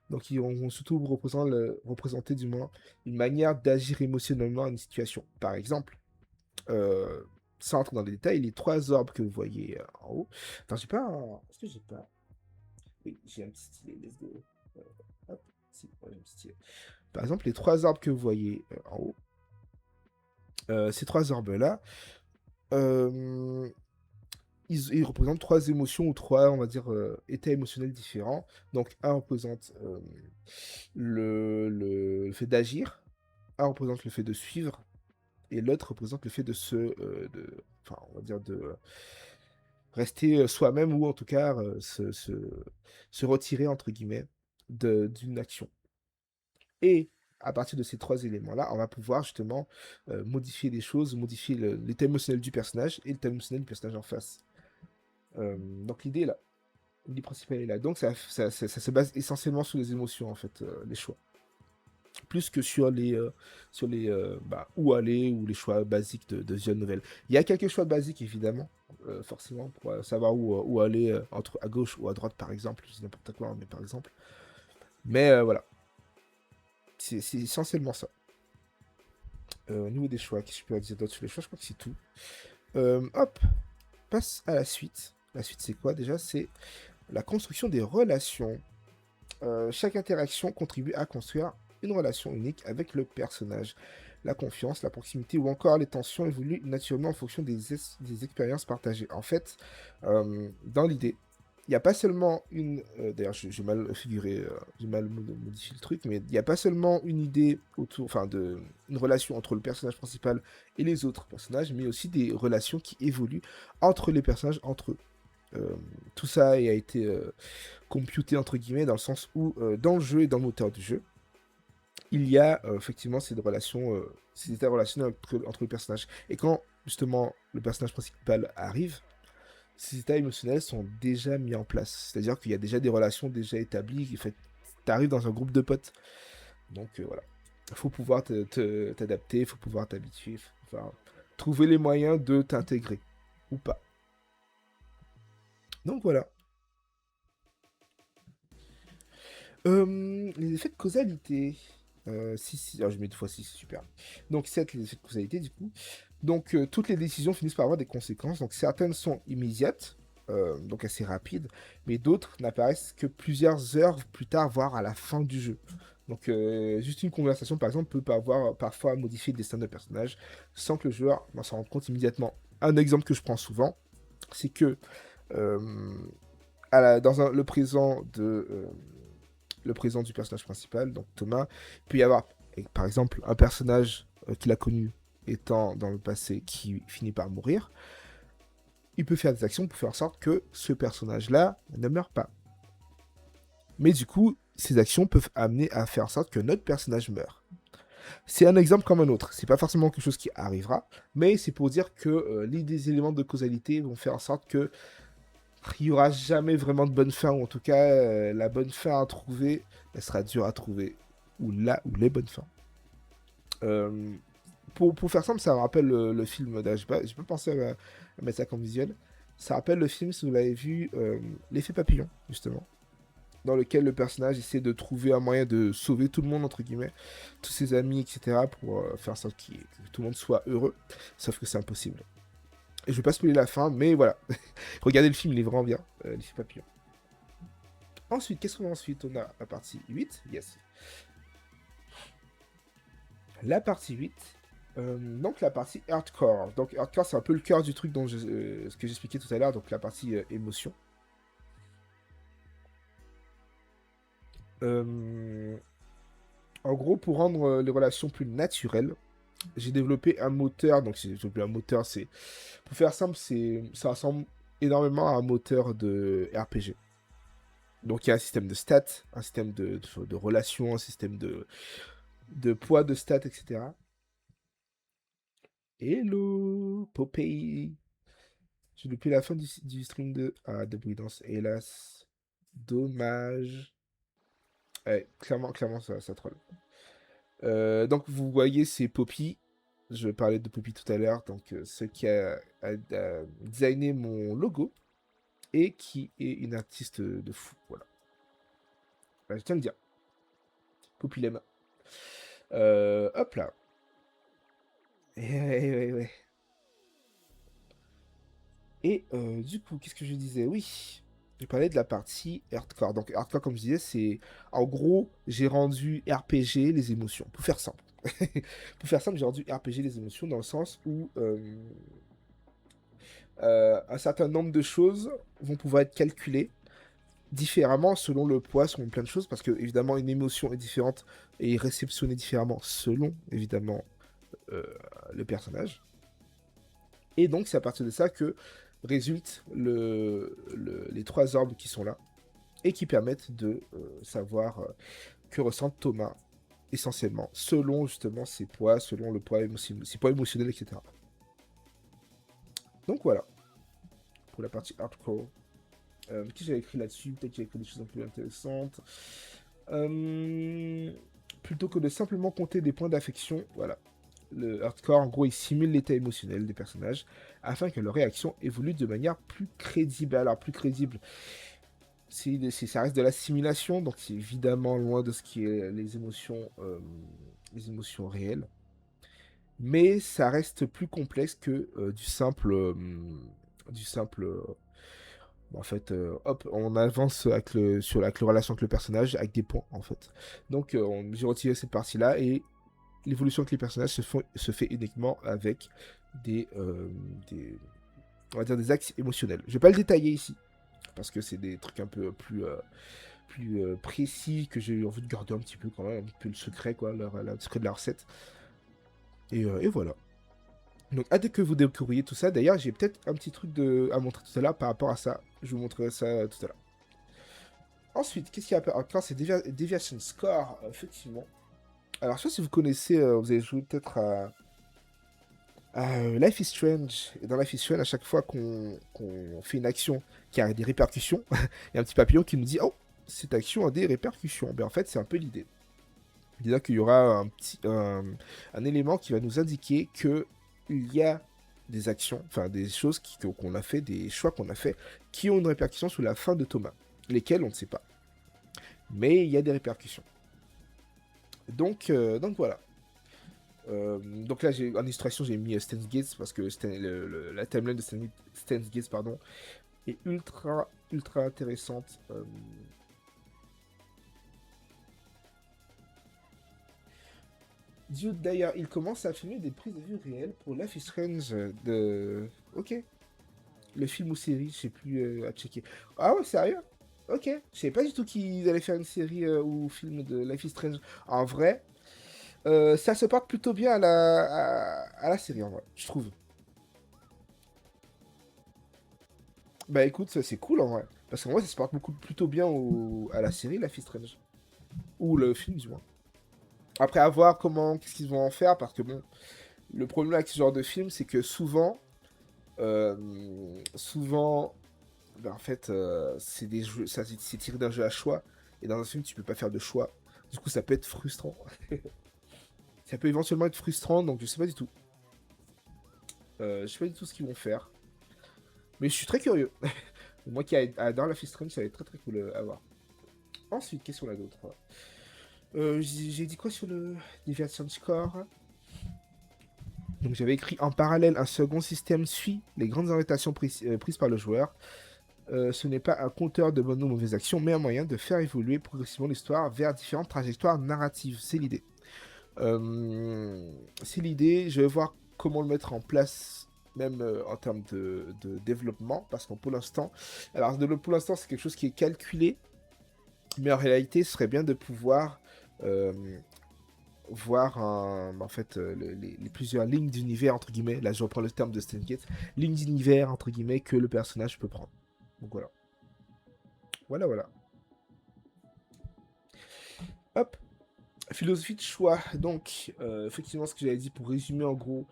Donc ils vont surtout représenter du moins une manière d'agir émotionnellement à une situation. Par exemple, euh, sans entrer dans les détails, les trois orbes que vous voyez en haut. Attends, j'ai pas un... Est-ce que j'ai pas... Oui, j'ai un petit stylet, let's go. Euh, hop, si, ouais, j'ai un petit stylet. Par exemple, les trois orbes que vous voyez en haut, ces trois orbes-là, euh, ils représentent trois émotions ou trois, on va dire, états émotionnels différents. Donc, un représente le fait d'agir, un représente le fait de suivre, et l'autre représente le fait enfin, on va dire de rester soi-même ou en tout cas se retirer entre guillemets d'une action. Et à partir de ces trois éléments-là, on va pouvoir justement modifier les choses, modifier l'état émotionnel du personnage et l'état émotionnel du personnage en face. Donc l'idée est là. L'idée principale est là. Donc ça se base essentiellement sur les émotions, en fait, les choix. Plus que sur les bah, où aller ou les choix basiques de visual novel. Il y a quelques choix basiques, évidemment, forcément, pour savoir où aller, entre à gauche ou à droite, par exemple. Je dis n'importe quoi, hein, mais par exemple. Mais voilà, c'est essentiellement ça. Au niveau des choix, qu'est-ce que je peux dire d'autre sur les choix? Je crois que c'est tout. Hop, passe à la suite. La suite, c'est quoi déjà? C'est la construction des relations. Chaque interaction contribue à construire une relation unique avec le personnage. La confiance, la proximité ou encore les tensions évoluent naturellement en fonction des expériences partagées. En fait, dans l'idée, il n'y a pas seulement une... D'ailleurs, j'ai mal figuré, j'ai mal modifié le truc, mais il n'y a pas seulement une idée autour, enfin, une relation entre le personnage principal et les autres personnages, mais aussi des relations qui évoluent entre les personnages, entre eux. Euh, Tout ça a été computé entre guillemets dans le sens où dans le jeu et dans le moteur du jeu, il y a effectivement ces états relationnels entre les personnages. Et quand justement le personnage principal arrive, ces états émotionnels sont déjà mis en place. C'est-à-dire qu'il y a déjà des relations déjà établies. En fait, tu arrives dans un groupe de potes. Donc voilà. Il faut pouvoir t'adapter, il faut pouvoir t'habituer, il faut pouvoir trouver les moyens de t'intégrer ou pas. Donc voilà. Les effets de causalité. 6, alors je mets 2 fois 6, super. Donc 7 les effets de causalité du coup. Donc toutes les décisions finissent par avoir des conséquences. Donc certaines sont immédiates, donc assez rapides, mais d'autres n'apparaissent que plusieurs heures plus tard, voire à la fin du jeu. Donc juste une conversation par exemple peut parfois modifier le destin d'un personnage sans que le joueur s'en rende compte immédiatement. Un exemple que je prends souvent, c'est que euh, le présent du personnage principal, donc Thomas, il peut y avoir, par exemple, un personnage qu'il a connu étant dans le passé qui finit par mourir. Il peut faire des actions pour faire en sorte que ce personnage-là ne meure pas. Mais du coup, ces actions peuvent amener à faire en sorte que notre personnage meure. C'est un exemple comme un autre. C'est pas forcément quelque chose qui arrivera, mais c'est pour dire que les éléments de causalité vont faire en sorte que il n'y aura jamais vraiment de bonne fin, ou en tout cas, la bonne fin à trouver, elle sera dure à trouver, ou les bonnes fins. Euh, pour faire simple, ça me rappelle le film, j'ai pas pensé à mettre ça comme visuel, ça rappelle le film, si vous l'avez vu, L'effet papillon, justement, dans lequel le personnage essaie de trouver un moyen de sauver tout le monde, entre guillemets, tous ses amis, etc., pour faire en sorte que tout le monde soit heureux, sauf que c'est impossible. Et je vais pas spoiler la fin, mais voilà. Regardez le film, il est vraiment bien, L'effet papillon. Ensuite, qu'est-ce qu'on a ensuite? On a la partie 8. Yes. La partie 8. Donc la partie hardcore. Donc hardcore, c'est un peu le cœur du truc ce que j'expliquais tout à l'heure, donc la partie émotion. Euh, En gros, pour rendre les relations plus naturelles, j'ai développé un moteur. Donc j'ai développé un moteur, c'est... Pour faire simple, ça ressemble énormément à un moteur de RPG. Donc il y a un système de stats, un système de relations, un système de poids de stats, etc. Hello, Popeye. J'ai loupé la fin du stream de Brillance, hélas. Dommage. Ouais, clairement, ça troll. Donc, vous voyez, c'est Poppy. Je parlais de Poppy tout à l'heure. Donc, ce qui a designé mon logo et qui est une artiste de fou. Voilà. Bah, je tiens à le dire. Popilem. Hop là. Ouais, ouais, ouais. Et du coup, qu'est-ce que je disais? Oui, je parlais de la partie hardcore. Donc hardcore, comme je disais, c'est... En gros, j'ai rendu RPG les émotions. Pour faire simple. Pour faire simple, j'ai rendu RPG les émotions dans le sens où un certain nombre de choses vont pouvoir être calculées différemment selon le poids, selon plein de choses, parce que évidemment une émotion est différente et est réceptionnée différemment selon évidemment euh, le personnage. Et donc c'est à partir de ça que résultent les trois orbes qui sont là et qui permettent de savoir que ressent Thomas essentiellement, selon justement ses poids, selon le poids, ses poids émotionnels, etc. Donc voilà, pour la partie hardcore. Qu'est-ce que j'avais écrit là-dessus? Peut-être que j'ai écrit des choses un peu intéressantes. Euh, Plutôt que de simplement compter des points d'affection, voilà. Le hardcore, en gros, il simule l'état émotionnel des personnages afin que leurs réactions évoluent de manière plus crédible. Alors, plus crédible, ça reste de la simulation, donc c'est évidemment loin de ce qui est les émotions réelles. Mais ça reste plus complexe que du simple en fait, hop, on avance avec le relation avec le personnage, avec des points, en fait. Donc, j'ai retiré cette partie-là, et l'évolution avec les personnages se fait uniquement avec des, euh, des, on va dire des axes émotionnels. Je vais pas le détailler ici, parce que c'est des trucs un peu plus précis, que j'ai envie de garder un petit peu quand même, un peu le secret, quoi, le secret de la recette. Et voilà. Donc, hâte que vous découvriez tout ça. D'ailleurs, j'ai peut-être un petit truc à montrer tout à l'heure par rapport à ça. Je vous montrerai ça tout à l'heure. Ensuite, qu'est-ce qu'il y a encore? C'est Deviation Score, effectivement. Alors, je sais pas si vous connaissez, vous avez joué peut-être à Life is Strange. Et dans Life is Strange, à chaque fois qu'on fait une action qui a des répercussions, il y a un petit papillon qui nous dit: Oh, cette action a des répercussions. Ben, en fait, c'est un peu l'idée. C'est-à-dire qu'il y aura un élément qui va nous indiquer que il y a des actions, enfin des choses qu'on a fait, des choix qu'on a fait, qui ont une répercussion sur la fin de Thomas. Lesquelles, on ne sait pas. Mais il y a des répercussions. Donc voilà. Donc là, en illustration, j'ai mis Stan's Gates parce que la timeline de Stan's Gates, pardon, est ultra intéressante. Dude, d'ailleurs, il commence à filmer des prises de vue réelles pour Life is Strange de... Ok. Le film ou série, je sais plus à checker. Ah ouais, sérieux? Ok. Je savais pas du tout qu'ils allaient faire une série ou film de Life is Strange. En vrai, ça se porte plutôt bien à la série, en vrai, je trouve. Bah écoute, ça, c'est cool en vrai. Parce qu'en vrai, ça se porte plutôt bien à la série Life is Strange. Ou le film, du moins. Après, à voir qu'est-ce qu'ils vont en faire. Parce que bon, le problème avec ce genre de film, c'est que souvent, ben, en fait, c'est des jeux, c'est tiré d'un jeu à choix. Et dans un film, tu peux pas faire de choix. Du coup, ça peut être frustrant. Ça peut éventuellement être frustrant, donc je sais pas du tout. Je sais pas du tout ce qu'ils vont faire. Mais je suis très curieux. Moi qui adore la Strange, ça va être très très cool à voir. Ensuite, qu'est-ce qu'on a d'autre? J'ai dit quoi sur le Deviation Score? Donc j'avais écrit en parallèle, un second système suit les grandes orientations prises par le joueur. Ce n'est pas un compteur de bonnes ou mauvaises actions, mais un moyen de faire évoluer progressivement l'histoire vers différentes trajectoires narratives. C'est l'idée. C'est l'idée. Je vais voir comment le mettre en place, même en termes de développement, parce que pour l'instant, alors pour l'instant c'est quelque chose qui est calculé, mais en réalité, ce serait bien de pouvoir euh, voir en fait les plusieurs lignes d'univers entre guillemets. Là, je reprends le terme de Stan Gates, lignes d'univers entre guillemets que le personnage peut prendre. Donc voilà, voilà. Hop, philosophie de choix. Donc, effectivement, ce que j'avais dit pour résumer en gros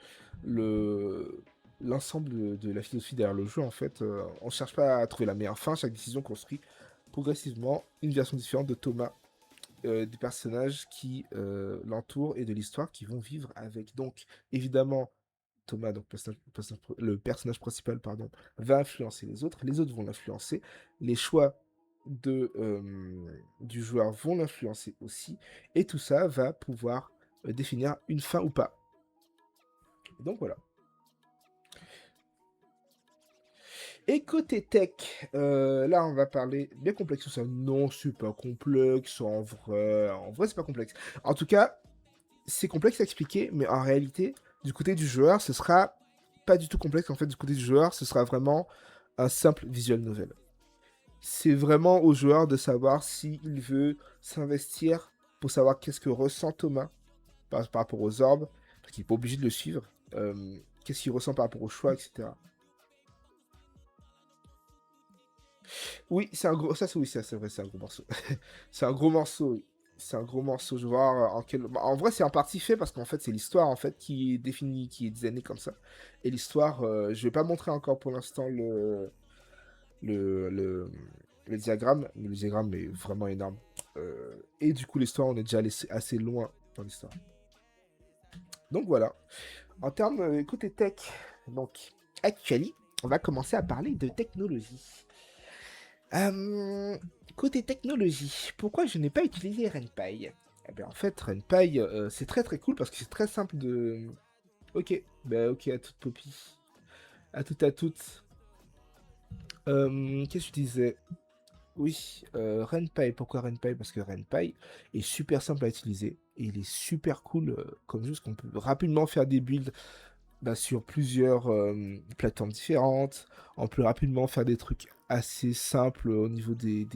l'ensemble de la philosophie derrière le jeu, en fait, on ne cherche pas à trouver la meilleure fin. Chaque décision construit progressivement une version différente de Thomas, des personnages qui l'entourent et de l'histoire qui vont vivre avec. Donc, évidemment, Thomas, donc le personnage principal, pardon, va influencer les autres vont l'influencer. Les choix du joueur vont l'influencer aussi, et tout ça va pouvoir définir une fin ou pas. Donc voilà. Et côté tech, là on va parler bien complexe, ça non c'est pas complexe en vrai c'est pas complexe. En tout cas, c'est complexe à expliquer, mais en réalité, du côté du joueur, ce sera pas du tout complexe. En fait, du côté du joueur, ce sera vraiment un simple visual novel. C'est vraiment au joueur de savoir s'il veut s'investir pour savoir qu'est-ce que ressent Thomas par rapport aux orbes, parce qu'il n'est pas obligé de le suivre. Qu'est-ce qu'il ressent par rapport au choix, etc. Oui, c'est un gros. Ça, c'est oui, ça, c'est vrai, c'est un gros morceau. C'est un gros morceau, oui. C'est un gros morceau. Je vais voir en quel. Bah, en vrai, c'est en partie fait parce qu'en fait, c'est l'histoire en fait qui est définie, qui est designée comme ça. Et l'histoire, je vais pas montrer encore pour l'instant le, le, le diagramme, mais le diagramme est vraiment énorme. Et du coup, l'histoire, on est déjà allé assez loin dans l'histoire. Donc voilà. En termes côté tech, donc actually, on va commencer à parler de technologie. Euh, Côté technologie, pourquoi je n'ai pas utilisé RenPy? Eh bien, en fait, RenPy, c'est très très cool parce que c'est très simple de... Ok, bah ok, à toute Poppy. À toutes. Qu'est-ce que je disais? Oui, RenPy. Pourquoi RenPy? Parce que RenPy est super simple à utiliser et il est super cool comme juste qu'on peut rapidement faire des builds bah, sur plusieurs plateformes différentes. On peut rapidement faire des trucs assez simples au niveau des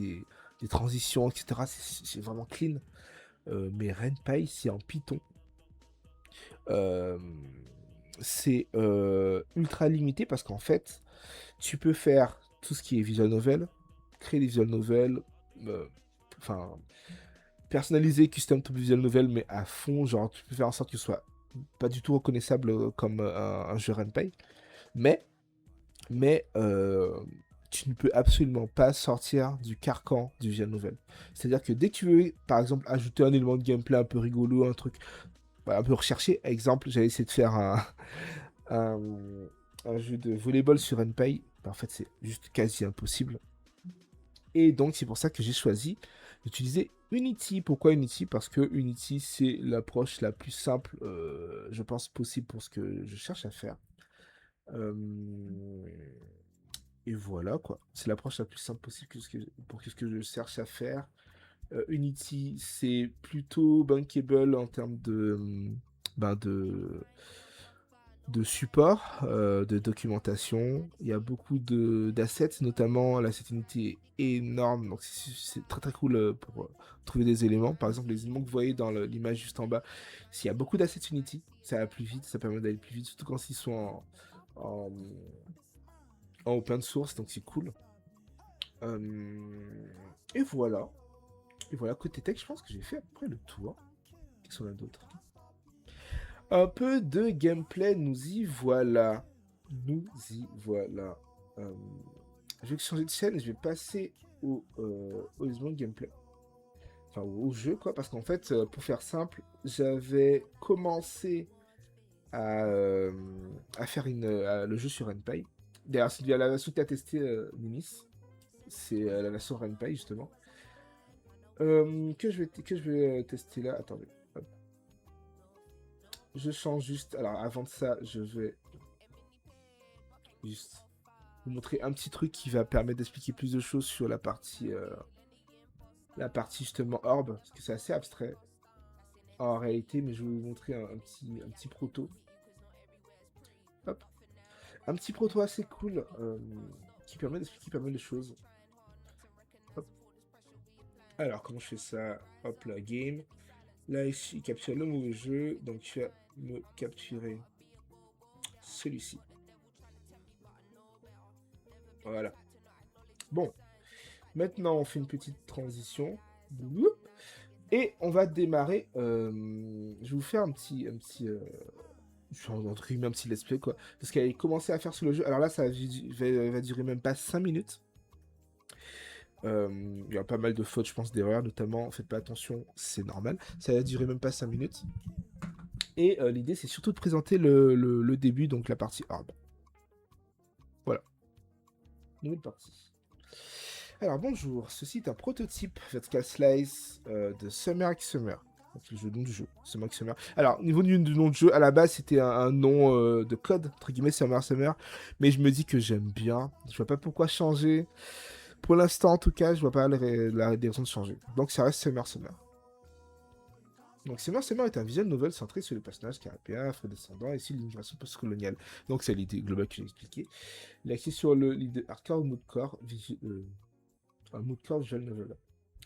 transitions, etc. C'est vraiment clean. Mais RenPy, c'est en Python. Euh, c'est ultra limité parce qu'en fait, tu peux faire tout ce qui est visual novel, créer des visual novels, enfin, personnaliser custom to visual novel, mais à fond, genre, tu peux faire en sorte que ce soit pas du tout reconnaissable comme un jeu RenPy. Mais tu ne peux absolument pas sortir du carcan du visual novel. C'est-à-dire que dès que tu veux, par exemple, ajouter un élément de gameplay un peu rigolo, un truc un peu recherché, exemple, j'avais essayé de faire un, un jeu de volleyball sur NPay, en fait c'est juste quasi impossible. Et donc c'est pour ça que j'ai choisi d'utiliser Unity. Pourquoi Unity? Parce que Unity c'est l'approche la plus simple, je pense, possible pour ce que je cherche à faire. Euh, Et voilà, quoi. C'est l'approche la plus simple possible pour ce que je cherche à faire. Unity, c'est plutôt bankable en termes ben de support, de documentation. Il y a beaucoup d'assets, notamment l'asset Unity est énorme, donc c'est très très cool pour trouver des éléments. Par exemple, les éléments que vous voyez dans l'image juste en bas, s'il y a beaucoup d'assets Unity, ça va plus vite, ça permet d'aller plus vite, surtout quand ils sont en, en open source, donc c'est cool. Euh, et voilà. Et voilà, côté tech, je pense que j'ai fait à peu près le tour. Qu'est-ce qu'on a d'autre? Un peu de gameplay, nous y voilà. Nous y voilà. Euh, je vais changer de chaîne et je vais passer au gameplay. Enfin, au jeu, quoi. Parce qu'en fait, pour faire simple, j'avais commencé à, à faire le jeu sur Renpy. D'ailleurs, c'est la version qui a testé Nimis. C'est la version Renpy, justement. Que je vais tester là. Attendez. Hop. Je change juste. Alors avant de ça, je vais juste vous montrer un petit truc qui va permettre d'expliquer plus de choses sur la partie justement orbe, parce que c'est assez abstrait en réalité, mais je vais vous montrer un petit proto. Hop. Un petit proto assez cool qui permet d'expliquer pas mal de choses. Hop. Alors comment je fais ça? Hop là, game. Là ici, capture le mauvais jeu, donc tu vas me capturer celui-ci. Voilà. Bon, maintenant on fait une petite transition. Et on va démarrer. Je vais vous faire entre guillemets, un petit let's play quoi. Parce qu'elle a commencé à faire sur le jeu. Alors là, ça va durer même pas 5 minutes. Il y a pas mal de fautes, je pense, d'erreurs, notamment. Faites pas attention, c'est normal. Ça va durer même pas 5 minutes. Et l'idée, c'est surtout de présenter le début, donc la partie orb. Voilà. Nouvelle partie. Alors bonjour, ceci est un prototype Vertical Slice de Summer X Summer. Donc, le nom du jeu, Summer X Summer. Alors, au niveau du nom de jeu, à la base, c'était un nom de code, entre guillemets, Summer Summer. Mais je me dis que j'aime bien. Je vois pas pourquoi changer. Pour l'instant, en tout cas, je vois pas la raison de changer. Donc, ça reste Summer Summer. Donc, Summer Summer est un visual novel centré sur les personnages caribéens, afro-descendants et sur l'immigration post-coloniale. Donc, c'est l'idée globale que j'ai expliquée. Il est axé sur l'idée hardcore, un mood core visual novel.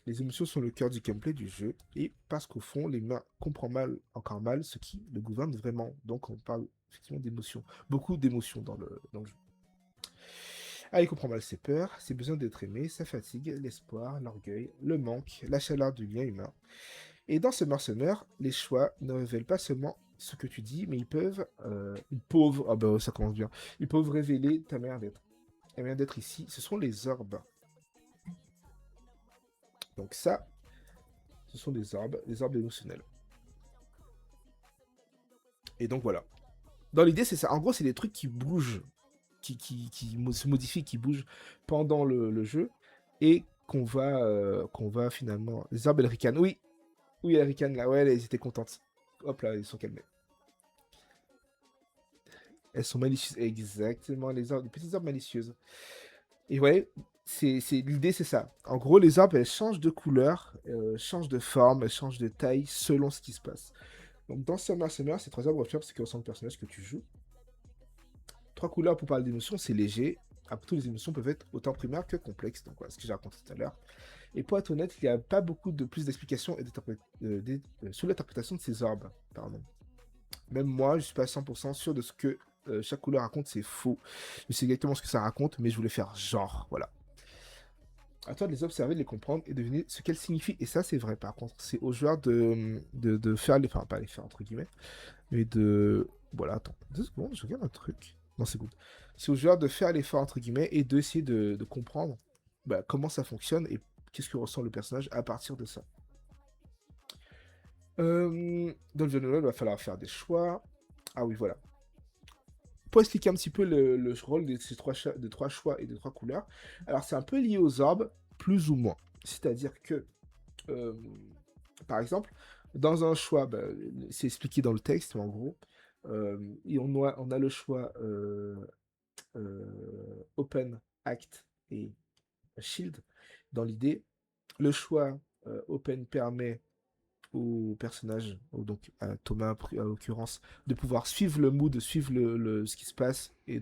Les émotions sont le cœur du gameplay du jeu, et parce qu'au fond, l'humain comprend encore mal ce qui le gouverne vraiment. Donc on parle effectivement d'émotions. Beaucoup d'émotions dans le jeu. Ah, il comprend mal ses peurs, ses besoins d'être aimé, sa fatigue, l'espoir, l'orgueil, le manque, la chaleur du lien humain. Et dans ce mercenaire, les choix ne révèlent pas seulement ce que tu dis, mais ils peuvent, ah bah ça commence bien, ils peuvent révéler ta manière d'être. Ta manière d'être ici, ce sont les orbes. Donc ça, ce sont des orbes émotionnels. Et donc voilà. Dans l'idée, c'est ça. En gros, c'est des trucs qui bougent, qui se modifient, qui bougent pendant le jeu, et qu'on va finalement. Les orbes, elles ricanent. Oui, oui, elles ricanent là. Ouais, elles étaient contentes. Hop là, ils sont calmés. Elles sont malicieuses. Exactement, les petites orbes malicieuses. Et ouais, l'idée, c'est ça. En gros, les orbes, elles changent de couleur, changent de forme, elles changent de taille selon ce qui se passe. Donc dans Summer Summer, ces trois orbes reflètent ce qui ressemble au personnage que tu joues. Trois couleurs pour parler d'émotions, c'est léger. Après tout, les émotions peuvent être autant primaires que complexes. Donc voilà ce que j'ai raconté tout à l'heure. Et pour être honnête, il n'y a pas beaucoup de plus d'explications sur l'interprétation de ces orbes. Pardon. Même moi, je ne suis pas 100% sûr de ce que chaque couleur raconte, c'est faux. Je sais exactement ce que ça raconte, mais je voulais faire genre, voilà. À toi de les observer, de les comprendre et deviner ce qu'elles signifient. Et ça, c'est vrai, par contre. C'est aux joueurs de faire les... Enfin, pas les faire, entre guillemets, mais de... Voilà, attends, 2 secondes, je regarde un truc. Non, c'est good. C'est aux joueurs de faire l'effort, entre guillemets, et d'essayer de comprendre comment ça fonctionne et qu'est-ce que ressent le personnage à partir de ça. Dans le jeu de Noël, il va falloir faire des choix. Ah oui, voilà. Pour expliquer un petit peu le rôle de ces trois choix et des trois couleurs, alors c'est un peu lié aux orbes, plus ou moins. C'est-à-dire que, euh, par exemple, dans un choix, c'est expliqué dans le texte, mais en gros, et on a le choix Open, Act et Shield. Dans l'idée, le choix Open permet au personnage, donc à Thomas en l'occurrence, de pouvoir suivre le mood, suivre ce qui se passe et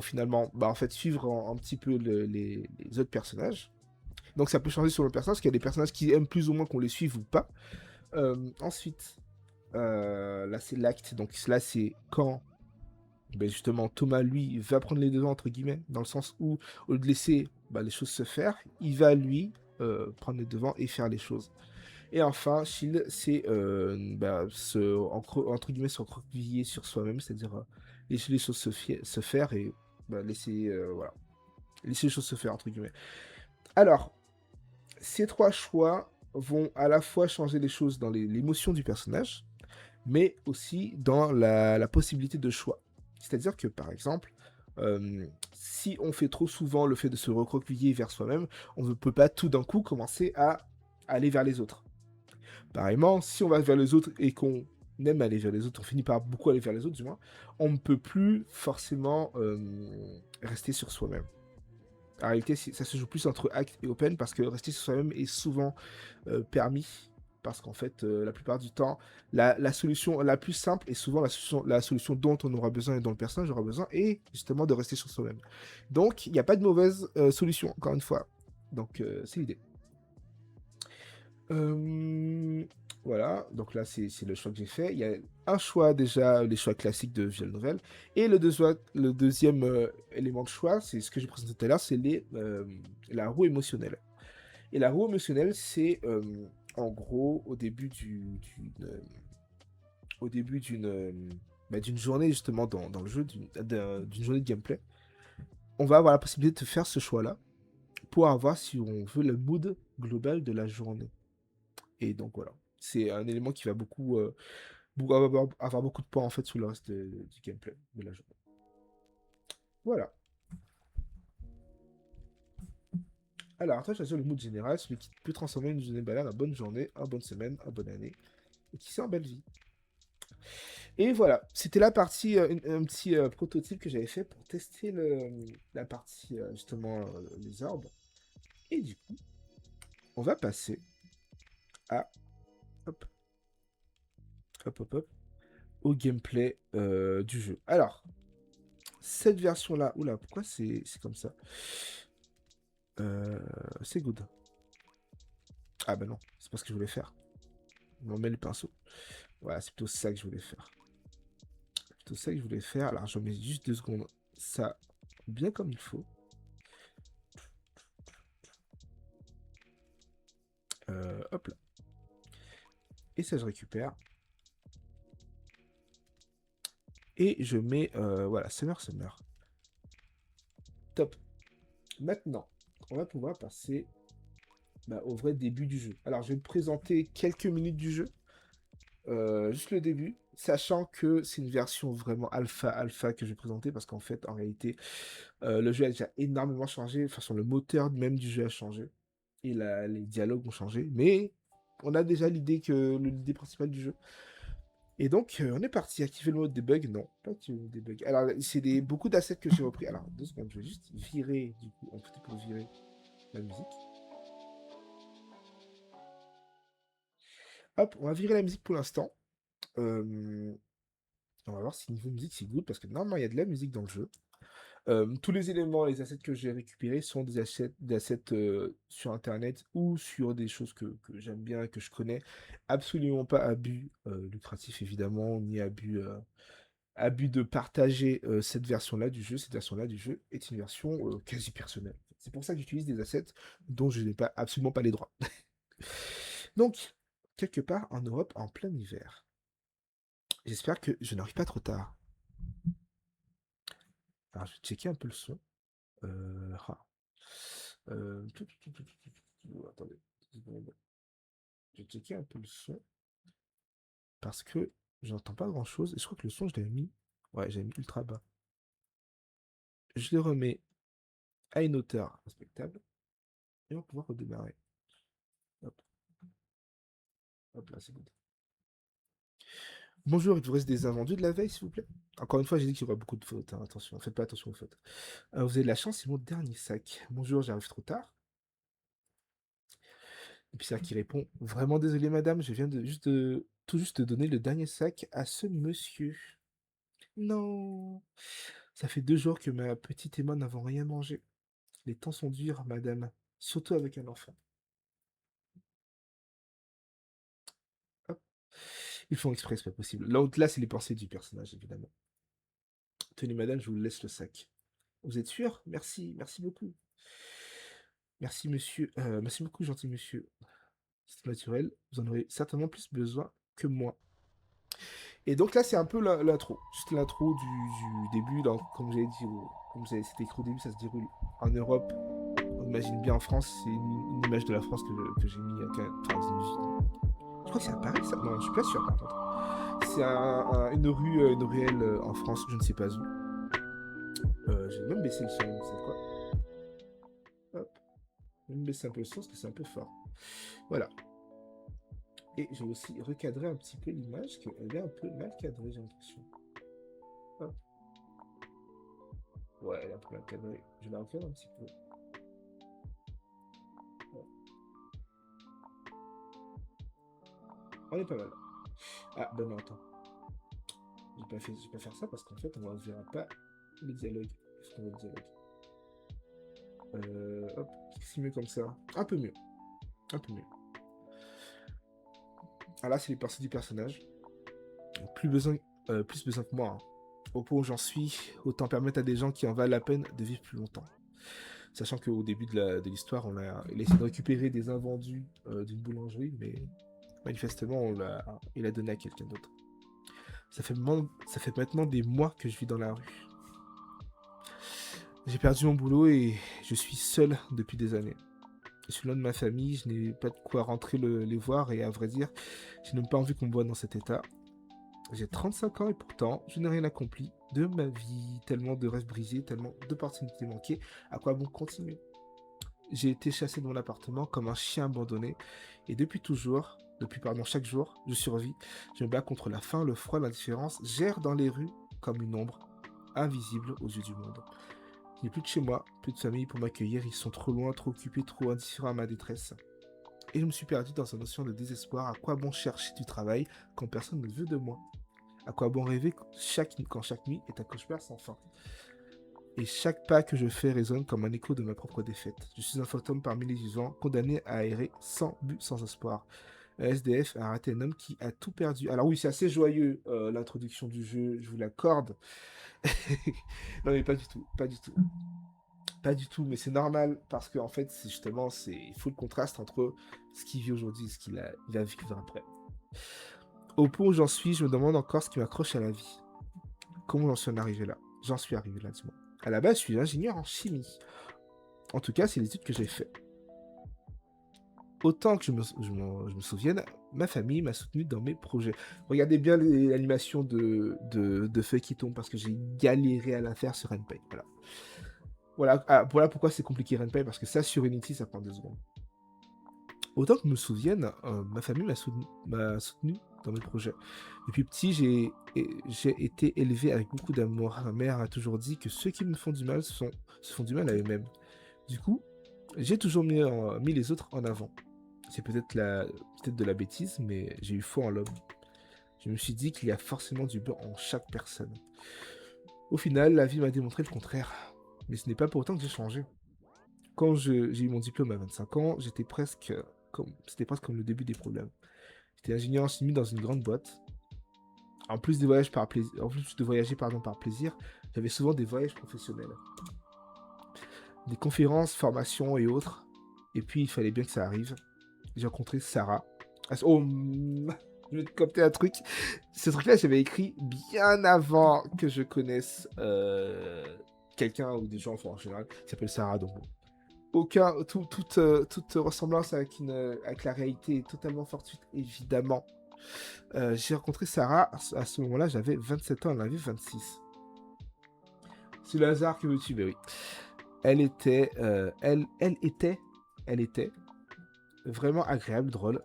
finalement, en fait, suivre un petit peu les autres personnages. Donc ça peut changer sur le personnage, parce qu'il y a des personnages qui aiment plus ou moins qu'on les suive ou pas. Ensuite, là c'est l'acte, donc là c'est quand justement Thomas lui va prendre les devants entre guillemets, dans le sens où au lieu de laisser les choses se faire, il va lui prendre les devants et faire les choses. Et enfin, Shield, c'est entre guillemets se recroqueviller sur soi-même, c'est-à-dire laisser les choses se faire et voilà, laisser les choses se faire entre guillemets. Alors, ces trois choix vont à la fois changer les choses dans l'émotion du personnage, mais aussi dans la possibilité de choix. C'est-à-dire que, par exemple, si on fait trop souvent le fait de se recroqueviller vers soi-même, on ne peut pas tout d'un coup commencer à aller vers les autres. Pareillement, si on va vers les autres et qu'on aime aller vers les autres, on finit par beaucoup aller vers les autres, du moins, on ne peut plus forcément rester sur soi-même. En réalité, ça se joue plus entre Act et Open parce que rester sur soi-même est souvent permis. Parce qu'en fait, la plupart du temps, la solution la plus simple est souvent la solution dont on aura besoin et dont le personnage aura besoin, est justement de rester sur soi-même. Donc, il n'y a pas de mauvaise solution, encore une fois. Donc, c'est l'idée. Voilà, donc là c'est le choix que j'ai fait. Il y a un choix déjà, les choix classiques de visual novel. Et le deuxième élément de choix, c'est ce que j'ai présenté tout à l'heure, c'est la roue émotionnelle. Et la roue émotionnelle, c'est en gros au début d'une journée justement dans le jeu, d'une journée de gameplay, on va avoir la possibilité de faire ce choix-là pour avoir, si on veut, le mood global de la journée. Et donc voilà, c'est un élément qui va avoir beaucoup de points en fait sur le reste du gameplay de la journée. Voilà. Alors, toi, choisir le mood général, celui qui peut transformer une journée banale en bonne journée, en bonne semaine, en bonne année, et qui sent en belle vie. Et voilà, c'était la partie, un petit prototype que j'avais fait pour tester la partie, justement, les orbes. Et du coup, on va passer à, hop, hop, hop, hop, au gameplay du jeu. Alors, cette version-là, oula, pourquoi c'est comme ça? C'est good. Ah bah non, c'est pas ce que je voulais faire. On met le pinceau. Voilà, c'est plutôt ça que je voulais faire. C'est plutôt ça que je voulais faire. Alors, j'en mets juste 2 secondes. Ça, bien comme il faut. Hop là. Et ça, je récupère. Et je mets, voilà, Summer. Top. Maintenant, on va pouvoir passer au vrai début du jeu. Alors, je vais te présenter quelques minutes du jeu. Juste le début, sachant que c'est une version vraiment alpha que je vais présenter parce qu'en fait, en réalité, le jeu a déjà énormément changé. De toute façon, le moteur même du jeu a changé et les dialogues ont changé, mais on a déjà l'idée principale du jeu. Et donc, on est parti. Activer le mode debug? Non, pas activer le mode debug. Alors, c'est beaucoup d'assets que j'ai repris. Alors, 2 secondes, je vais juste virer, du coup, en fait, pour virer la musique. Hop, on va virer la musique pour l'instant. On va voir si niveau musique c'est good, parce que normalement il y a de la musique dans le jeu. Tous les éléments, les assets que j'ai récupérés sont des assets sur internet ou sur des choses que j'aime bien, que je connais. Absolument pas abus lucratif évidemment, ni abus de partager cette version-là du jeu. Cette version-là du jeu est une version quasi personnelle. C'est pour ça que j'utilise des assets dont je n'ai pas absolument pas les droits. Donc, quelque part en Europe en plein hiver. J'espère que je n'arrive pas trop tard. Alors, je vais checker un peu le son. Ah. Attendez. Je vais checker un peu le son. Parce que j'entends pas grand chose. Et je crois que le son, je l'avais mis. Ouais, j'avais mis ultra bas. Je le remets à une hauteur respectable. Et on va pouvoir redémarrer. Hop, hop là, c'est bon. Bonjour, il vous reste des invendus de la veille, s'il vous plaît? Encore une fois, j'ai dit qu'il y aura beaucoup de fautes. Hein, attention, faites pas attention aux fautes. Vous avez de la chance, c'est mon dernier sac. Bonjour, j'arrive trop tard. Et puis ça qui répond, vraiment désolé madame, je viens tout juste de donner le dernier sac à ce monsieur. Non, ça fait 2 jours que ma petite Emma n'avons rien mangé. Les temps sont durs, madame, surtout avec un enfant. Hop. Ils font exprès, c'est pas possible. Là, c'est les pensées du personnage, évidemment. Tenez madame, je vous laisse le sac. Vous êtes sûr? Merci, merci beaucoup. Merci monsieur, merci beaucoup gentil monsieur. C'est naturel, vous en aurez certainement plus besoin que moi. Et donc là, c'est un peu l'intro. Juste l'intro du début. Donc, comme j'avais dit, comme c'était écrit au début, ça se déroule en Europe. On imagine bien en France. C'est une image de la France que j'ai mis à je crois que c'est à Paris, ça. Non, je suis pas sûr, par contre. C'est une ruelle en France, je ne sais pas où. J'ai même baissé le son, c'est quoi? Hop. Je vais même baisser un peu le son parce que c'est un peu fort. Voilà. Et j'ai aussi recadré un petit peu l'image, qu'elle est un peu mal cadrée, j'ai l'impression. Hop. Ouais, elle est un peu mal cadrée. Je la recadre un petit peu. Ouais. On est pas mal. Ah, ben non, attends. Je vais pas faire ça parce qu'en fait, on ne verra pas les dialogues. Qu'est-ce qu'on voit le dialogue? Hop, c'est mieux comme ça. Un peu mieux. Un peu mieux. Ah là, c'est les persos du personnage. Plus besoin que moi. Hein. Au point où j'en suis, autant permettre à des gens qui en valent la peine de vivre plus longtemps. Sachant qu'au début de l'histoire, il a essayé de récupérer des invendus d'une boulangerie, mais manifestement, il a donné à quelqu'un d'autre. Ça fait maintenant des mois que je vis dans la rue. J'ai perdu mon boulot et je suis seul depuis des années. Je suis loin de ma famille, je n'ai pas de quoi rentrer les voir et à vrai dire, je n'ai même pas envie qu'on me voie dans cet état. J'ai 35 ans et pourtant, je n'ai rien accompli de ma vie. Tellement de rêves brisés, tellement d'opportunités manquées. À quoi bon continuer? j'ai été chassé de mon appartement comme un chien abandonné. Et chaque jour, je survis. Je me bats contre la faim, le froid, l'indifférence. J'erre dans les rues comme une ombre, invisible aux yeux du monde. Il n'y a plus de chez moi, plus de famille pour m'accueillir. Ils sont trop loin, trop occupés, trop indifférents à ma détresse. Et je me suis perdu dans une notion de désespoir. À quoi bon chercher du travail quand personne ne veut de moi? À quoi bon rêver quand chaque nuit est un cauchemar sans fin? Et chaque pas que je fais résonne comme un écho de ma propre défaite. Je suis un fantôme parmi les vivants, condamné à errer sans but, sans espoir. Un SDF a raté un homme qui a tout perdu. Alors oui, c'est assez joyeux, l'introduction du jeu, je vous l'accorde. Non mais pas du tout, pas du tout. Pas du tout, mais c'est normal parce qu'en fait, c'est justement, il faut le contraste entre ce qu'il vit aujourd'hui et il va vivre après. Au point où j'en suis, je me demande encore ce qui m'accroche à la vie. Comment j'en suis arrivé là? J'en suis arrivé là, dis-moi. À la base, je suis ingénieur en chimie. En tout cas, c'est l'étude que j'ai fait. Autant que je me souvienne, ma famille m'a soutenu dans mes projets. Regardez bien l'animation de feuilles qui tombent parce que j'ai galéré à la faire sur Renpy. Voilà. Voilà pourquoi c'est compliqué Renpy, parce que ça sur Unity ça prend 2 secondes. Autant que je me souvienne, ma famille m'a soutenu dans mes projets. Depuis petit, j'ai été élevé avec beaucoup d'amour. Ma mère a toujours dit que ceux qui me font du mal se font du mal à eux-mêmes. Du coup, j'ai toujours mis les autres en avant. C'est peut-être de la bêtise, mais j'ai eu foi en l'homme. Je me suis dit qu'il y a forcément du bien en chaque personne. Au final, la vie m'a démontré le contraire. Mais ce n'est pas pour autant que j'ai changé. Quand j'ai eu mon diplôme à 25 ans, c'était presque comme le début des problèmes. J'étais ingénieur en chimie dans une grande boîte. En plus de voyager par plaisir, j'avais souvent des voyages professionnels. Des conférences, formations et autres. Et puis, il fallait bien que ça arrive. J'ai rencontré Sarah. Oh, je vais te copter un truc. Ce truc-là, j'avais écrit bien avant que je connaisse quelqu'un ou des gens en général qui s'appelle Sarah. Donc, toute ressemblance avec la réalité est totalement fortuite, évidemment. J'ai rencontré Sarah, à ce moment-là, j'avais 27 ans, elle en avait 26. C'est le hasard qui me tue, mais oui. Elle était vraiment agréable, drôle.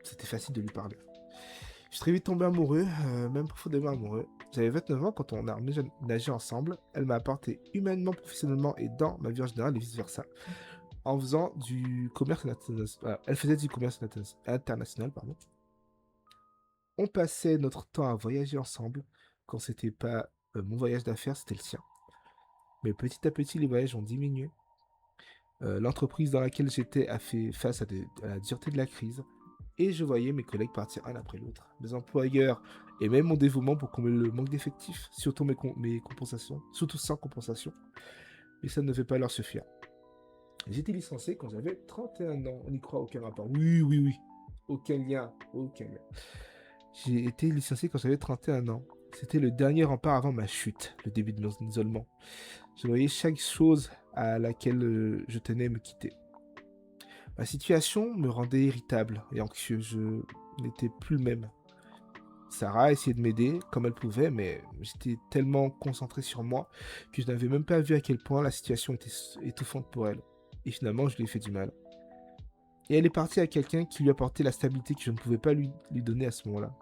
C'était facile de lui parler. Je suis très vite tombé amoureux, même profondément amoureux. J'avais 29 ans quand on a nagé ensemble. Elle m'a apporté humainement, professionnellement et dans ma vie en général et vice-versa. En faisant du commerce international. Elle faisait du commerce international, pardon. On passait notre temps à voyager ensemble. Quand c'était pas mon voyage d'affaires, c'était le sien. Mais petit à petit, les voyages ont diminué. L'entreprise dans laquelle j'étais a fait face à la dureté de la crise. Et je voyais mes collègues partir un après l'autre. Mes employeurs et même mon dévouement pour combler le manque d'effectifs, surtout mes compensations, surtout sans compensation. Mais ça ne devait pas leur suffire. J'ai été licencié quand j'avais 31 ans. On n'y croit aucun rapport. Oui, oui, oui. Aucun lien. Aucun lien. J'ai été licencié quand j'avais 31 ans. C'était le dernier rempart avant ma chute, le début de mon isolement. Je voyais chaque chose à laquelle je tenais me quitter. Ma situation me rendait irritable et anxieux. Je n'étais plus le même. Sarah essayait de m'aider comme elle pouvait, mais j'étais tellement concentré sur moi que je n'avais même pas vu à quel point la situation était étouffante pour elle. Et finalement, je lui ai fait du mal. Et elle est partie à quelqu'un qui lui apportait la stabilité que je ne pouvais pas lui donner à ce moment-là.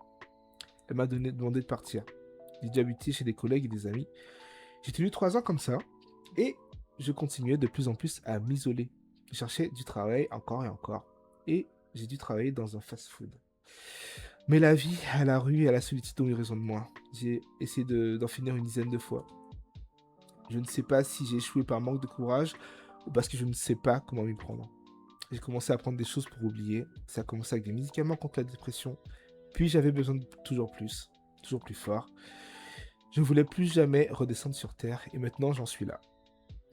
Elle m'a demandé de partir. J'ai dû habiter chez des collègues et des amis. J'ai tenu 3 ans comme ça, et je continuais de plus en plus à m'isoler. Je cherchais du travail encore et encore, et j'ai dû travailler dans un fast-food. Mais la vie, à la rue et à la solitude ont eu raison de moi. J'ai essayé d'en finir une dizaine de fois. Je ne sais pas si j'ai échoué par manque de courage ou parce que je ne sais pas comment m'y prendre. J'ai commencé à prendre des choses pour oublier. Ça a commencé avec des médicaments contre la dépression. Puis j'avais besoin de toujours plus fort. Je ne voulais plus jamais redescendre sur Terre et maintenant j'en suis là.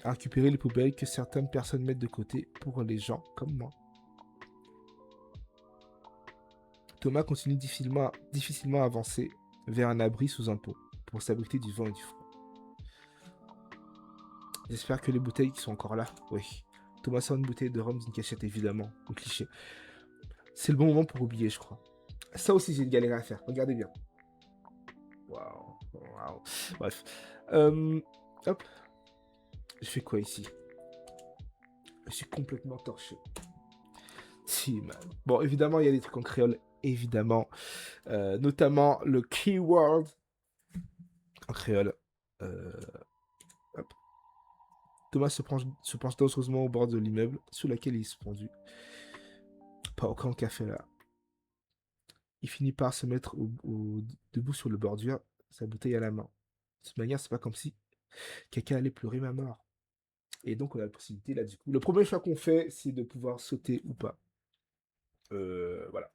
À récupérer les poubelles que certaines personnes mettent de côté pour les gens comme moi. Thomas continue difficilement à avancer vers un abri sous un pont pour s'abriter du vent et du froid. J'espère que les bouteilles sont encore là. Oui. Thomas sort une bouteille de rhum d'une cachette, évidemment. Le cliché. C'est le bon moment pour oublier, je crois. Ça aussi, j'ai une galère à faire. Regardez bien. Waouh. Bref. Hop. Je fais quoi ici? Je suis complètement torché. Si, man. Bon, évidemment, il y a des trucs en créole, évidemment. Notamment le keyword en créole. Euh, hop. Thomas se penche dangereusement au bord de l'immeuble sous lequel il est suspendu. Pas aucun café là. Il finit par se mettre debout sur le bordure, sa bouteille à la main. De toute manière, c'est pas comme si quelqu'un allait pleurer ma mort. Et donc, on a la possibilité là, du coup. Le premier choix qu'on fait, c'est de pouvoir sauter ou pas. Voilà.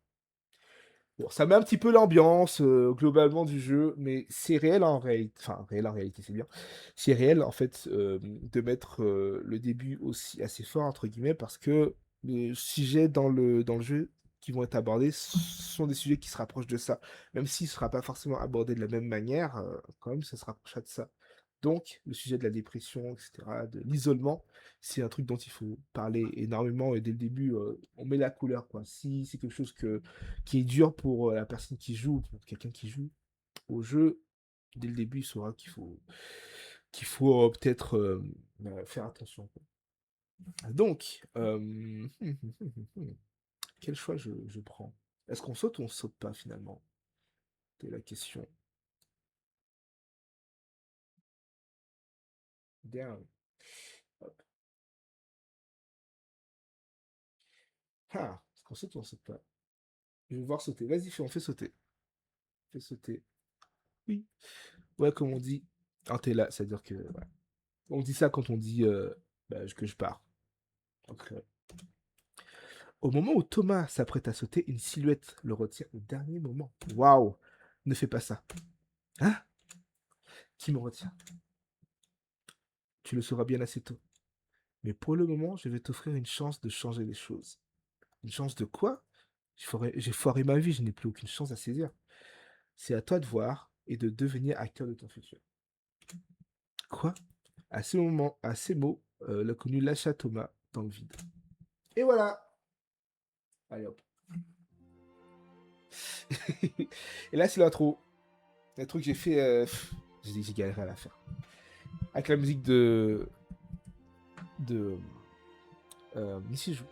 Bon, ça met un petit peu l'ambiance globalement du jeu, mais c'est réel en réalité. Enfin, réel en réalité, c'est bien. C'est réel en fait de mettre le début aussi assez fort entre guillemets parce que les sujets dans le jeu qui vont être abordés sont des sujets qui se rapprochent de ça. Même s'il ne sera pas forcément abordé de la même manière, quand même, ça se rapprochera de ça. Donc, le sujet de la dépression, etc., de l'isolement, c'est un truc dont il faut parler énormément et dès le début, on met la couleur, quoi. Si c'est quelque chose qui est dur pour la personne qui joue, pour quelqu'un qui joue au jeu, dès le début, il saura qu'il faut peut-être faire attention, quoi. Donc, quel choix je prends? Est-ce qu'on saute ou on saute pas finalement? C'est la question. Damn. Hop. Ah, est-ce qu'on saute ou on saute pas? Je vais voir sauter. Vas-y, on fait sauter. Fais sauter. Oui. Ouais, comme on dit. Ah, t'es là, c'est-à-dire que. Ouais. On dit ça quand on dit que je pars. Donc, au moment où Thomas s'apprête à sauter, une silhouette le retient au dernier moment. Waouh! Ne fais pas ça. Hein? Qui me retient? Tu le sauras bien assez tôt. Mais pour le moment, je vais t'offrir une chance de changer les choses. Une chance de quoi? J'ai foiré ma vie, je n'ai plus aucune chance à saisir. C'est à toi de voir et de devenir acteur de ton futur. Quoi? À ces mots, l'inconnu lâcha Thomas dans le vide. Et voilà! Allez hop. Et là, c'est l'intro. L'intro que j'ai fait, j'ai galéré à la faire. Avec la musique de Missy Jou.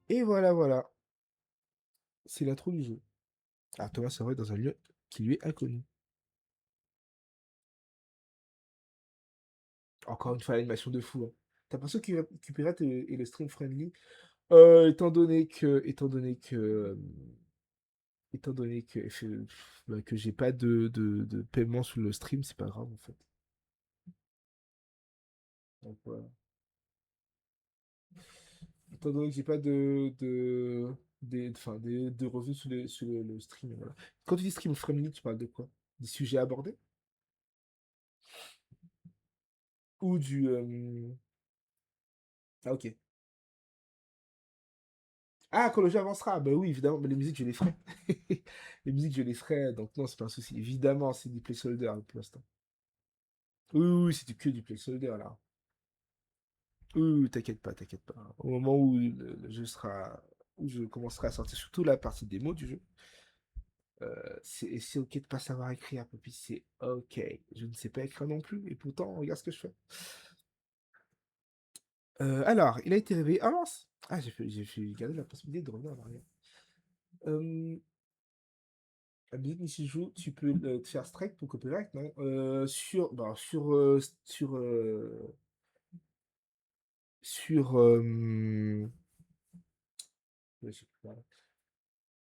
Et voilà, voilà. C'est l'intro du jeu. Ah, Thomas se retrouve dans un lieu qui lui est inconnu. Encore une fois, l'animation de fou. Hein. T'as l'impression qu'il pirate et le stream friendly. Étant donné que j'ai pas de paiement sur le stream, c'est pas grave en fait. Donc, voilà. Étant donné que j'ai pas de revenus sur le stream. Voilà. Quand tu dis stream friendly, tu parles de quoi? Des sujets abordés? Ou du. Ah, ok. Ah, quand le jeu avancera, bah oui, évidemment, mais les musiques, je les ferai. Les musiques, je les ferai, donc non, c'est pas un souci. Évidemment, c'est du placeholder pour l'instant. Oui, oui, oui, c'est que du placeholder là. Oui, oui, oui, t'inquiète pas, t'inquiète pas. Au moment où le jeu sera. Où je commencerai à sortir surtout la partie démo du jeu, c'est ok de pas savoir écrire, Poppy, c'est ok. Je ne sais pas écrire non plus, et pourtant, regarde ce que je fais. Alors, il a été réveillé. Ah mince! Ah, j'ai gardé la possibilité de revenir en arrière. Euh, la musique Nishiju, tu peux te faire strike pour copyright, non? Je sais plus, voilà.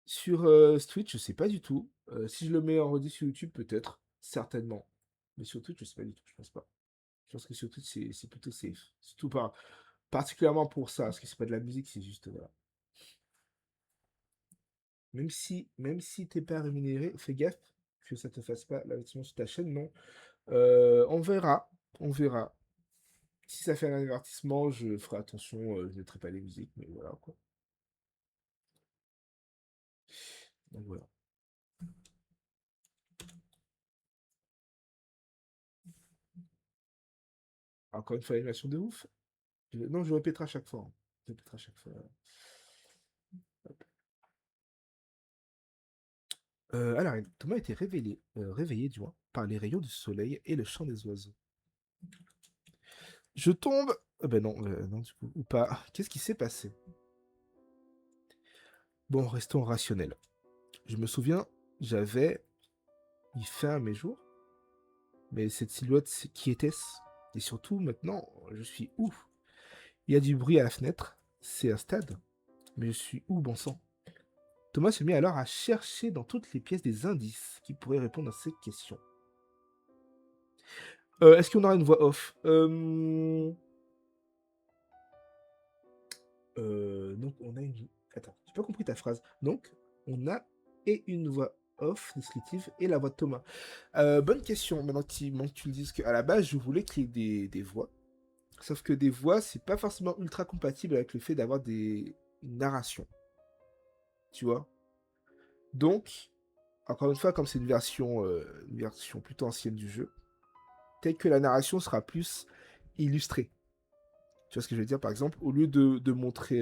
Sur Twitch, je sais pas du tout. Si je le mets en rediff sur YouTube, peut-être, certainement. Mais sur Twitch, je sais pas du tout, je pense pas. Je pense que sur Twitch, c'est plutôt safe. Surtout pas, particulièrement pour ça, parce que c'est pas de la musique, c'est juste, voilà. Même si t'es pas rémunéré, fais gaffe que ça te fasse pas l'avertissement sur ta chaîne, non. On verra, on verra. Si ça fait un avertissement, je ferai attention, je ne mettrai pas les musiques, mais voilà quoi. Donc voilà. Encore une fois, l'animation de ouf. Non, je répéterai à chaque fois. Hein. Je répéterai à chaque fois. Hop. Alors, Thomas a été réveillé du moins, par les rayons du soleil et le chant des oiseaux. Je tombe! Ah ben non, non du coup, ou pas. Qu'est-ce qui s'est passé? Bon, restons rationnels. Je me souviens, j'avais... Il fait un mes jours, mais cette silhouette, qui était-ce? Et surtout, maintenant, je suis où? Il y a du bruit à la fenêtre, c'est un stade, mais je suis où, bon sang? Thomas se mit alors à chercher dans toutes les pièces des indices qui pourraient répondre à ces questions. Est-ce qu'on aura une voix off? Donc on a une... Attends, j'ai pas compris ta phrase. Donc, on a et une voix off descriptive et la voix de Thomas. Bonne question. Maintenant que tu me dises qu'à la base, je voulais qu'il y ait des voix. Sauf que des voix, c'est pas forcément ultra compatible avec le fait d'avoir des narrations. Tu vois? Donc, encore une fois, comme c'est une version plutôt ancienne du jeu, peut-être que la narration sera plus illustrée. Tu vois ce que je veux dire? Par exemple, au lieu de montrer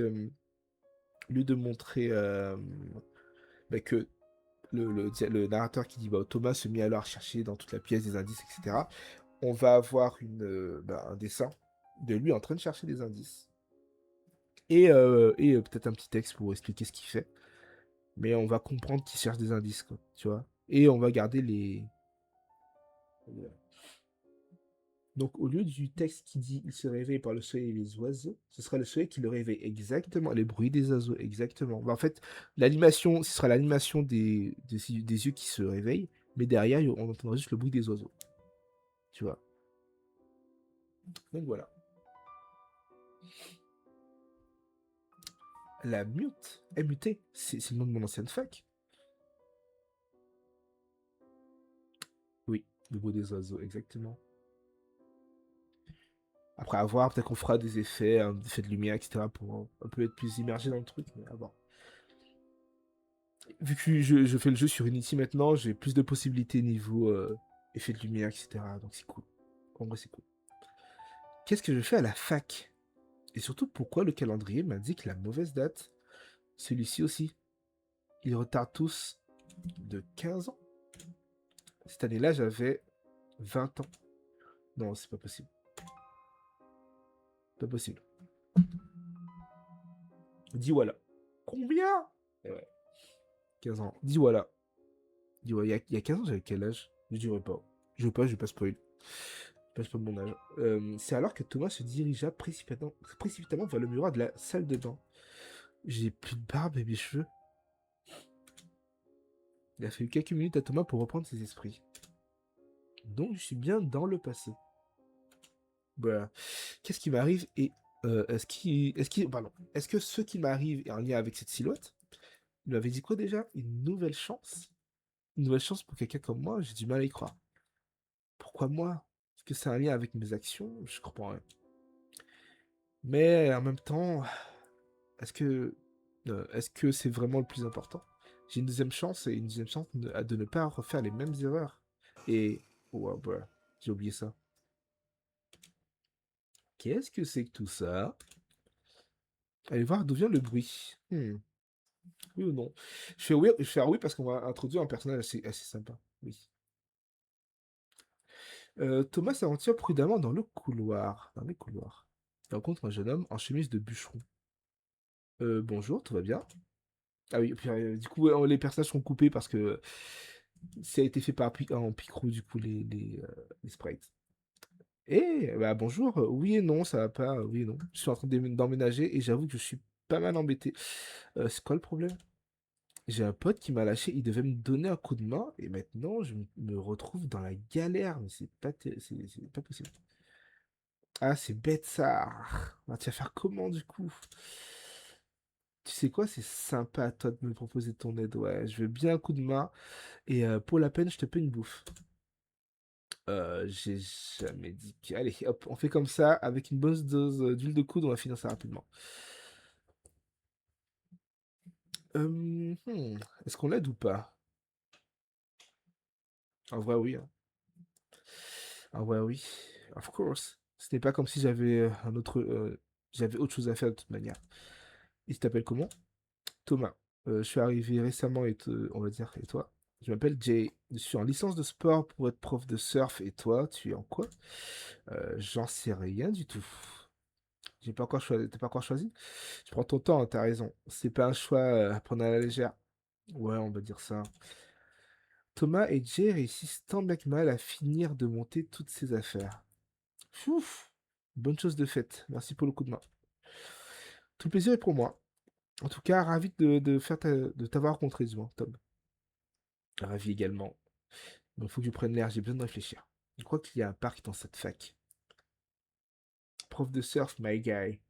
bah, que le narrateur qui dit bah, Thomas se mit alors à chercher dans toute la pièce des indices, etc., on va avoir un dessin de lui en train de chercher des indices. Et peut-être un petit texte pour expliquer ce qu'il fait. Mais on va comprendre qu'il cherche des indices, quoi, tu vois. Et on va garder les... Donc, au lieu du texte qui dit il se réveille par le soleil et les oiseaux, ce sera le soleil qui le réveille exactement, les bruits des oiseaux, exactement. Bah, en fait, l'animation, ce sera l'animation des yeux qui se réveillent, mais derrière, on entendra juste le bruit des oiseaux, tu vois. Donc voilà. La mute, MUT, c'est le nom de mon ancienne fac. Oui, le bruit des oiseaux, exactement. Après, à voir, peut-être qu'on fera des effets, des effets de lumière, etc. pour un peu être plus immergé dans le truc, mais à voir. Vu que je fais le jeu sur Unity maintenant, j'ai plus de possibilités niveau effet de lumière, etc. Donc c'est cool. En vrai, c'est cool. Qu'est-ce que je fais à la fac? Et surtout, pourquoi le calendrier m'indique la mauvaise date? Celui-ci aussi. Ils retardent tous de 15 ans. Cette année-là, j'avais 20 ans. Non, c'est pas possible. Pas possible. Dis voilà. Combien? Eh ouais, 15 ans. Dis voilà. Dis voilà. Il y a 15 ans, j'avais quel âge? Je dirais pas. Je vais pas spoil. Je passe pas mon âge. C'est alors que Thomas se dirigea précipitamment vers le miroir de la salle de bain. J'ai plus de barbe et mes cheveux. Il a fallu quelques minutes à Thomas pour reprendre ses esprits. Donc je suis bien dans le passé. Voilà. Qu'est-ce qui m'arrive et est-ce que ce qui m'arrive est en lien avec cette silhouette? Il m'avait dit quoi déjà? Une nouvelle chance? Une nouvelle chance pour quelqu'un comme moi? J'ai du mal à y croire. Pourquoi moi? Est-ce que c'est un lien avec mes actions? Je comprends rien. Mais en même temps, est-ce que est-ce que c'est vraiment le plus important? J'ai une deuxième chance et une deuxième chance de ne pas refaire les mêmes erreurs. Et oh, bah, j'ai oublié ça. Qu'est-ce que c'est que tout ça? Allez voir d'où vient le bruit. Oui ou non? Je fais oui parce qu'on va introduire un personnage assez sympa. Oui. Thomas s'aventure prudemment dans le couloir. Dans les couloirs. Il rencontre un jeune homme en chemise de bûcheron. Bonjour, tout va bien? Ah oui, puis, du coup, ouais, les personnages sont coupés parce que ça a été fait en picro, du coup, les sprites. Et bah bonjour, oui et non, ça va pas, oui et non. Je suis en train d'emménager et j'avoue que je suis pas mal embêté. C'est quoi le problème? J'ai un pote qui m'a lâché, il devait me donner un coup de main et maintenant je me retrouve dans la galère, mais c'est pas possible. Ah, c'est bête ça. Ah, tu vas faire comment du coup? Tu sais quoi, c'est sympa à toi de me proposer ton aide, ouais. Je veux bien un coup de main et pour la peine, je te paie une bouffe. J'ai jamais dit que... Allez, hop, on fait comme ça, avec une bonne dose d'huile de coude, on va finir ça rapidement. Est-ce qu'on l'aide ou pas? En vrai, oui, hein. En vrai, oui. Of course. Ce n'est pas comme si j'avais autre chose à faire de toute manière. Il t'appelle comment? Thomas. Je suis arrivé récemment on va dire, et toi? Je m'appelle Jay. Je suis en licence de sport pour être prof de surf. Et toi, tu es en quoi? J'en sais rien du tout. J'ai pas encore choisi. T'as pas encore choisi? Je prends ton temps, hein, t'as raison. C'est pas un choix à prendre à la légère. Ouais, on va dire ça. Thomas et Jay réussissent tant bien que mal à finir de monter toutes ces affaires. Ouf! Bonne chose de faite. Merci pour le coup de main. Tout le plaisir est pour moi. En tout cas, ravi de t'avoir rencontré, du moins, Tom. Ravi également. Il faut que je prenne l'air, j'ai besoin de réfléchir. Je crois qu'il y a un parc dans cette fac. Prof de surf, my guy.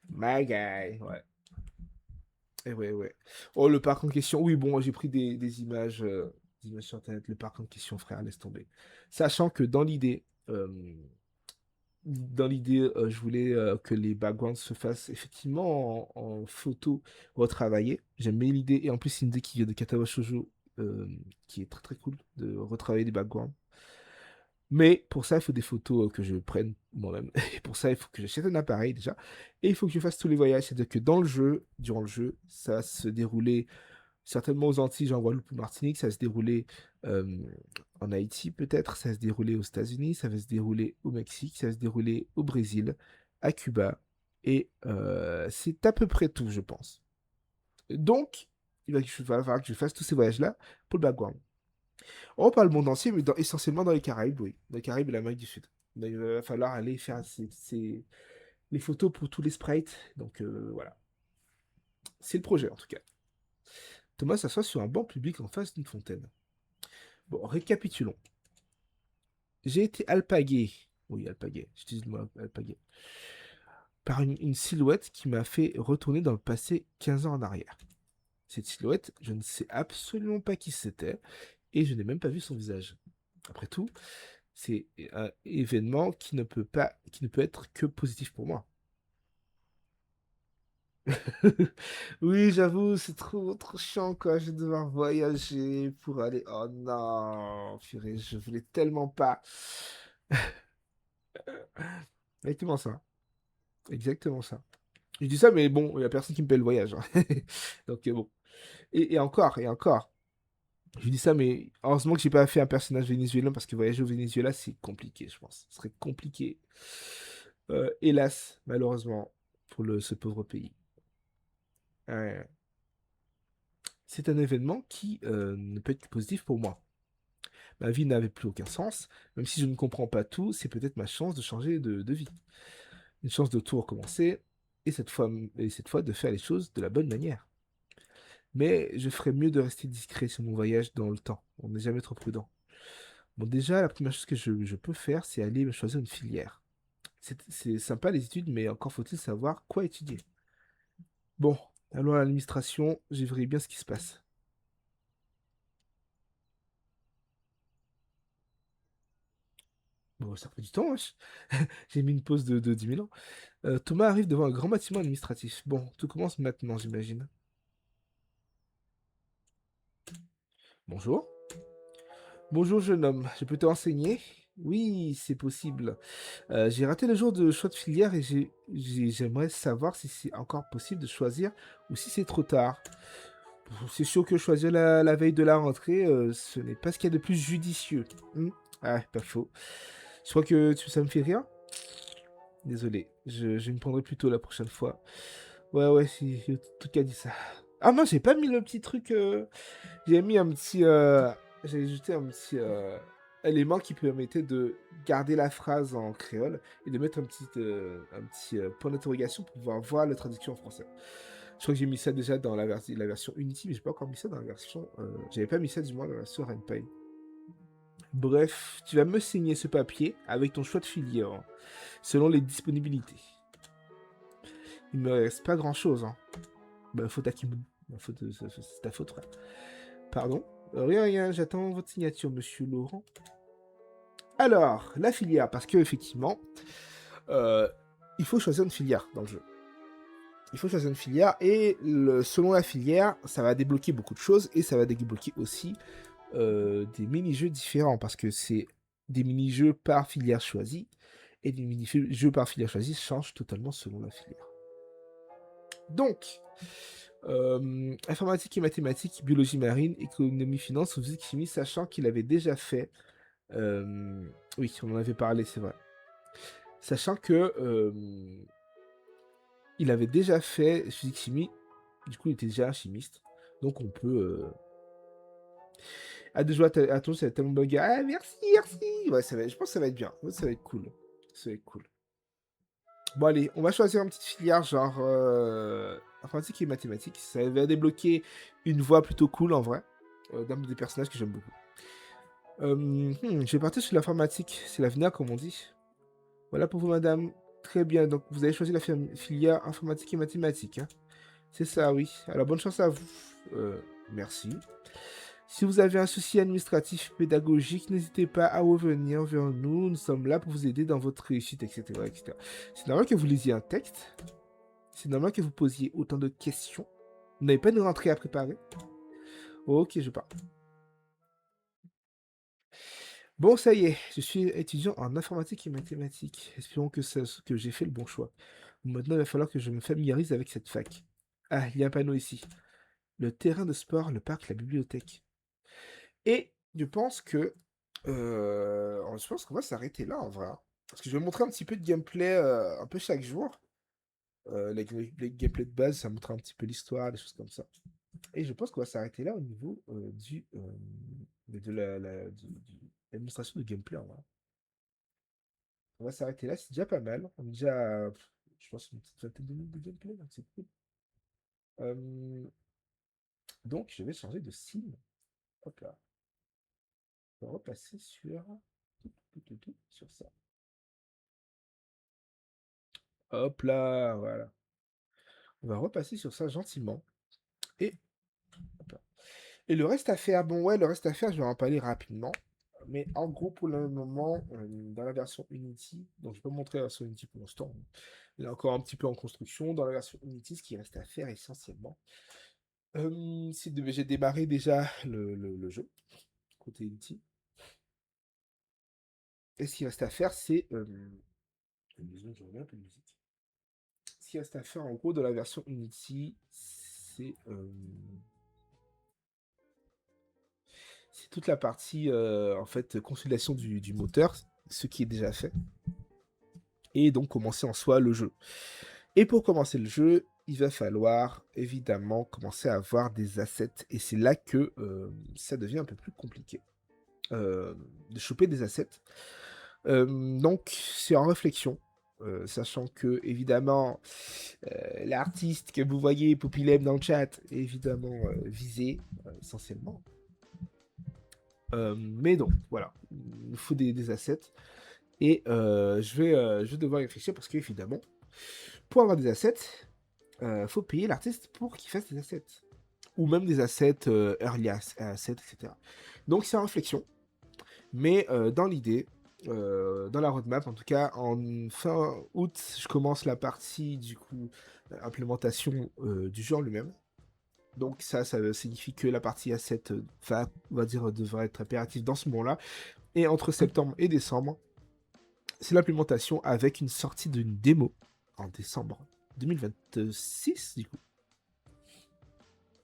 My guy, ouais. Et ouais, ouais. Oh, le parc en question. Oui, bon, j'ai pris des images sur Internet. Le parc en question, frère, laisse tomber. Sachant que je voulais que les backgrounds se fassent effectivement en photo retravaillée. J'aime bien l'idée. Et en plus, c'est une idée qui vient de Katawa Shoujo, qui est très très cool de retravailler des backgrounds. Mais pour ça, il faut des photos que je prenne moi-même. Et pour ça, il faut que j'achète un appareil déjà. Et il faut que je fasse tous les voyages. C'est-à-dire que dans le jeu, durant le jeu, ça va se dérouler certainement aux Antilles, genre Guadeloupe ou Martinique. Ça va se dérouler euh, en Haïti peut-être. Ça va se dérouler aux États-Unis. Ça va se dérouler au Mexique. Ça va se dérouler au Brésil, à Cuba. Et c'est à peu près tout, je pense. Donc, va falloir que je fasse tous ces voyages-là pour le background. On parle le monde entier, mais essentiellement dans les Caraïbes, oui. Dans les Caraïbes et l'Amérique du Sud. Donc, il va falloir aller faire les photos pour tous les sprites. Donc voilà. C'est le projet en tout cas. Thomas s'assoit sur un banc public en face d'une fontaine. Bon, récapitulons. J'ai été alpagué. Oui, alpagué. J'utilise le mot alpagué. Par une silhouette qui m'a fait retourner dans le passé 15 ans en arrière. Cette silhouette, je ne sais absolument pas qui c'était et je n'ai même pas vu son visage. Après tout, c'est un événement qui ne peut être que positif pour moi. Oui, j'avoue, c'est trop chiant, quoi. Je vais devoir voyager pour aller. Oh non, purée, je voulais tellement pas. Exactement ça. Exactement ça. Je dis ça, mais bon, il y a personne qui me paie le voyage, hein. Donc, bon. Et encore, et encore. Je dis ça, mais heureusement que j'ai pas fait un personnage vénézuélien parce que voyager au Venezuela, c'est compliqué, je pense. Ce serait compliqué. Hélas, malheureusement, pour ce pauvre pays. Ouais. C'est un événement qui ne peut être que positif pour moi. Ma vie n'avait plus aucun sens. Même si je ne comprends pas tout, c'est peut-être ma chance de changer de vie. Une chance de tout recommencer, et cette fois de faire les choses de la bonne manière. Mais je ferais mieux de rester discret sur mon voyage dans le temps. On n'est jamais trop prudent. Bon, déjà, la première chose que je peux faire, c'est aller me choisir une filière. C'est sympa les études, mais encore faut-il savoir quoi étudier. Bon, allons à l'administration, j'y verrai bien ce qui se passe. Bon, ça fait du temps, wesh. J'ai mis une pause de 10 000 ans. Thomas arrive devant un grand bâtiment administratif. Bon, tout commence maintenant, j'imagine. Bonjour. Bonjour, jeune homme. Je peux te renseigner? Oui, c'est possible. J'ai raté le jour de choix de filière et j'aimerais savoir si c'est encore possible de choisir ou si c'est trop tard. C'est sûr que choisir la veille de la rentrée, ce n'est pas ce qu'il y a de plus judicieux. Hmm. Ah, pas faux. Je crois que ça me fait rire. Désolé, je me prendrai plus tôt la prochaine fois. Ouais, ouais, si, tout cas dit ça. Ah non, j'ai pas mis le petit truc. J'ai mis un petit. J'ai ajouté un petit élément qui permettait de garder la phrase en créole et de mettre un petit point d'interrogation pour pouvoir voir la traduction en français. Je crois que j'ai mis ça déjà dans la version Unity, mais j'ai pas encore mis ça dans la version. J'avais pas mis ça du moins dans la version Ren'Py. Bref, tu vas me signer ce papier avec ton choix de filière, hein, selon les disponibilités. Il me reste pas grand chose, hein. Bah, faute à Kimoun. C'est ta faute, frère. Pardon? Rien, rien, j'attends votre signature, monsieur Laurent. Alors, la filière, parce que effectivement, euh, il faut choisir une filière dans le jeu. Il faut choisir une filière, et selon la filière, ça va débloquer beaucoup de choses, et ça va débloquer aussi des mini-jeux différents, parce que c'est des mini-jeux par filière choisie, et les mini-jeux par filière choisie changent totalement selon la filière. Donc, Informatique et mathématiques, biologie marine, économie, finance ou physique, chimie, sachant qu'il avait déjà fait... oui, on en avait parlé, c'est vrai. Sachant que il avait déjà fait physique chimie, du coup il était déjà un chimiste. Donc on peut... À deux jouer à ton, ça va être tellement bugger. Ah, merci, merci. Ouais, je pense que ça va être bien. Ouais, ça va être cool. Ça va être cool. Bon, allez, on va choisir une petite filière genre informatique et mathématiques. Ça va débloquer une voie plutôt cool en vrai. D'un des personnages que j'aime beaucoup. Je vais partir sur l'informatique. C'est l'avenir, comme on dit. Voilà pour vous, madame. Très bien. Donc, vous avez choisi la filière informatique et mathématiques. Hein. C'est ça, oui. Alors, bonne chance à vous. Merci. Si vous avez un souci administratif, pédagogique, n'hésitez pas à revenir vers nous. Nous sommes là pour vous aider dans votre réussite, etc. etc. C'est normal que vous lisiez un texte. C'est normal que vous posiez autant de questions. Vous n'avez pas de rentrée à préparer. Ok, je pars. Bon, ça y est, je suis étudiant en informatique et mathématiques. Espérons que j'ai fait le bon choix. Maintenant, il va falloir que je me familiarise avec cette fac. Ah, il y a un panneau ici. Le terrain de sport, le parc, la bibliothèque. Et je pense que... je pense qu'on va s'arrêter là, en vrai. Hein. Parce que je vais montrer un petit peu de gameplay un peu chaque jour. Les gameplays de base, ça montre un petit peu l'histoire, des choses comme ça. Et je pense qu'on va s'arrêter là au niveau de l'administration de gameplay, en vrai. On va s'arrêter là, c'est déjà pas mal. On est déjà, je pense, une petite vingtaine de minutes de gameplay, donc c'est cool. Donc, je vais changer de sim. Hop là. On va repasser sur ça. Hop là, voilà. On va repasser sur ça gentiment. Et, hop là. Et le reste à faire, bon ouais, le reste à faire, je vais en parler rapidement. Mais en gros, pour le moment, dans la version Unity, donc je peux montrer la version Unity pour l'instant. Il est encore un petit peu en construction. Dans la version Unity, ce qui reste à faire essentiellement, j'ai démarré déjà le jeu, côté Unity. Et ce qui reste à faire, c'est... je remets un peu de musique. Ce qui reste à faire, en gros, de la version Unity, c'est toute la partie, en fait, consolidation du moteur, ce qui est déjà fait. Et donc commencer en soi le jeu. Et pour commencer le jeu, il va falloir évidemment commencer à avoir des assets. Et c'est là que ça devient un peu plus compliqué de choper des assets. Donc c'est en réflexion. Sachant que évidemment l'artiste que vous voyez Popilem dans le chat est évidemment visé essentiellement. Mais donc voilà, il nous faut des assets. Et je vais devoir réfléchir parce qu'évidemment, pour avoir des assets, faut payer l'artiste pour qu'il fasse des assets. Ou même des assets early assets, etc. Donc c'est en réflexion. Mais dans l'idée, dans la roadmap, en tout cas, en fin août, je commence la partie, du coup, implémentation du jeu en lui-même. Donc ça signifie que la partie asset devrait être impérative dans ce moment-là. Et entre septembre et décembre, c'est l'implémentation avec une sortie d'une démo en décembre 2026, du coup.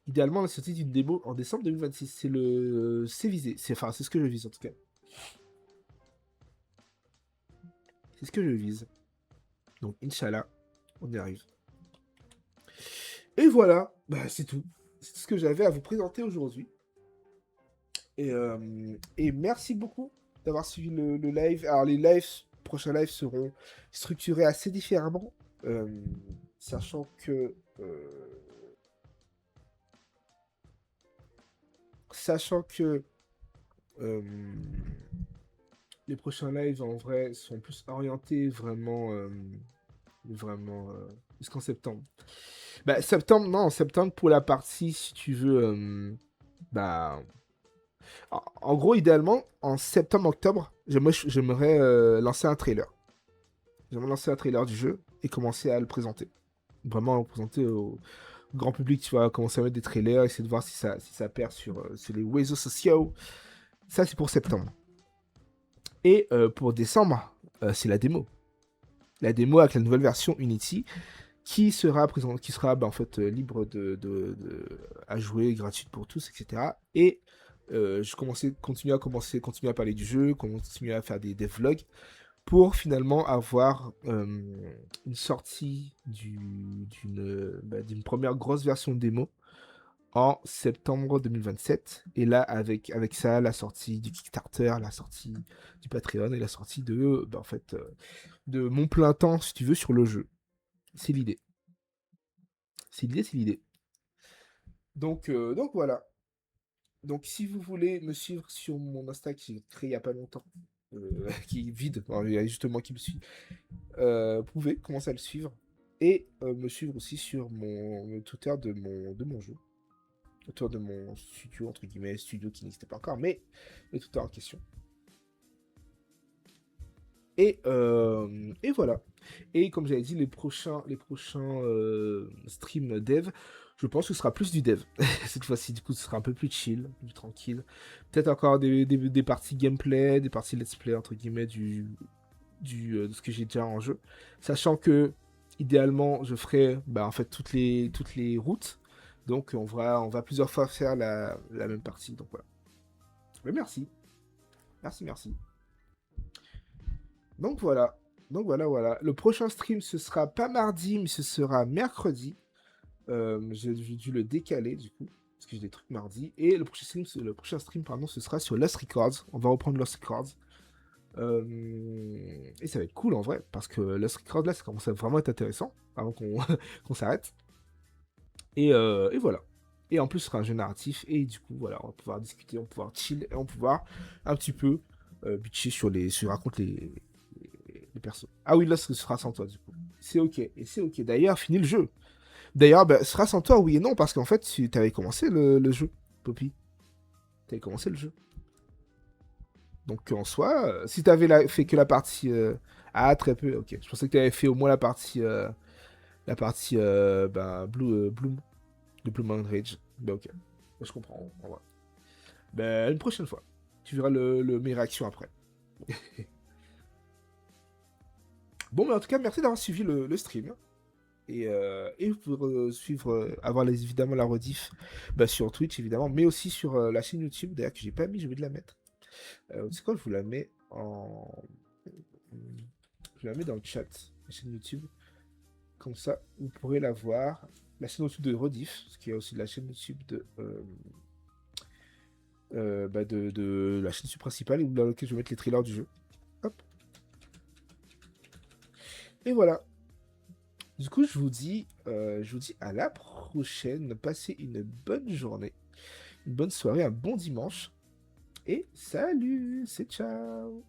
Idéalement, la sortie d'une démo en décembre 2026. C'est visé. C'est ce que je vise, en tout cas. C'est ce que je vise. Donc, Inch'Allah, on y arrive. Et voilà, bah, c'est tout. C'est tout ce que j'avais à vous présenter aujourd'hui. Et merci beaucoup d'avoir suivi le live. Alors, les prochains lives seront structurés assez différemment. Sachant que... les prochains lives en vrai sont plus orientés vraiment jusqu'en septembre. Bah septembre, non, en septembre pour la partie si tu veux bah en gros idéalement en septembre octobre j'aimerais lancer un trailer. J'aimerais lancer un trailer du jeu et commencer à le présenter. Vraiment le présenter au grand public, tu vois, commencer à mettre des trailers, essayer de voir si ça perd sur les réseaux sociaux. Ça c'est pour septembre. Et pour décembre, c'est la démo. La démo avec la nouvelle version Unity. qui sera en fait libre à jouer, gratuite pour tous, etc. Et continuer à parler du jeu, continuer à faire des vlogs pour finalement avoir une sortie d'une première grosse version démo en septembre 2027. Et là, avec ça, la sortie du Kickstarter, la sortie du Patreon et la sortie de mon plein temps, si tu veux, sur le jeu. C'est l'idée. C'est l'idée. Donc voilà. Donc si vous voulez me suivre sur mon Insta que j'ai créé il n'y a pas longtemps, qui est vide, alors, il y a juste moi qui me suis, vous pouvez commencer à le suivre. Et me suivre aussi sur le Twitter de mon jeu. Autour de mon studio, entre guillemets, studio qui n'existait pas encore, mais le Twitter en question. Et voilà. Et comme j'avais dit, les prochains streams dev, je pense que ce sera plus du dev. Cette fois-ci, du coup, ce sera un peu plus chill, plus tranquille. Peut-être encore des parties gameplay, des parties let's play, entre guillemets, de ce que j'ai déjà en jeu. Sachant que, idéalement, je ferai en fait toutes les routes. Donc, on va plusieurs fois faire la même partie. Donc, voilà. Mais merci. Merci. Donc voilà. Voilà. Le prochain stream, ce sera pas mardi, mais ce sera mercredi. J'ai dû le décaler, du coup, parce que j'ai des trucs mardi. Et le prochain stream, pardon, ce sera sur Lost Records. On va reprendre Lost Records. Et ça va être cool, en vrai, parce que Lost Records, là, ça commence à vraiment être intéressant, avant qu'on qu'on s'arrête. Et voilà. Et en plus, ce sera un jeu narratif. Et du coup, voilà, on va pouvoir discuter, on va pouvoir chill, et on va pouvoir un petit peu bitcher sur raconte les persos. Ah oui, là, ce sera sans toi, du coup. C'est ok. Et c'est ok. D'ailleurs, fini le jeu. D'ailleurs, ce sera sans toi, oui et non, parce qu'en fait, tu avais commencé le jeu, Poppy. Tu avais commencé le jeu. Donc, en soi, si tu avais fait que la partie. Ah, très peu, ok. Je pensais que tu avais fait au moins la partie Bloom, de Bloom and Rage. Ben, ok. Je comprends, en vrai. Ben, une prochaine fois. Tu verras mes réactions après. Bon, mais en tout cas, merci d'avoir suivi le stream. Et vous pouvez suivre, évidemment la rediff sur Twitch, évidemment, mais aussi sur la chaîne YouTube, d'ailleurs, que j'ai pas mis, je vais de la mettre. C'est quoi, je vous la mets en. Je la mets dans le chat, la chaîne YouTube. Comme ça, vous pourrez la voir. La chaîne YouTube de Rediff, ce qui est aussi la chaîne YouTube de la chaîne YouTube principale, où dans laquelle je vais mettre les trailers du jeu. Hop. Et voilà. Du coup, je vous dis à la prochaine. Passez une bonne journée, une bonne soirée, un bon dimanche. Et salut, c'est ciao.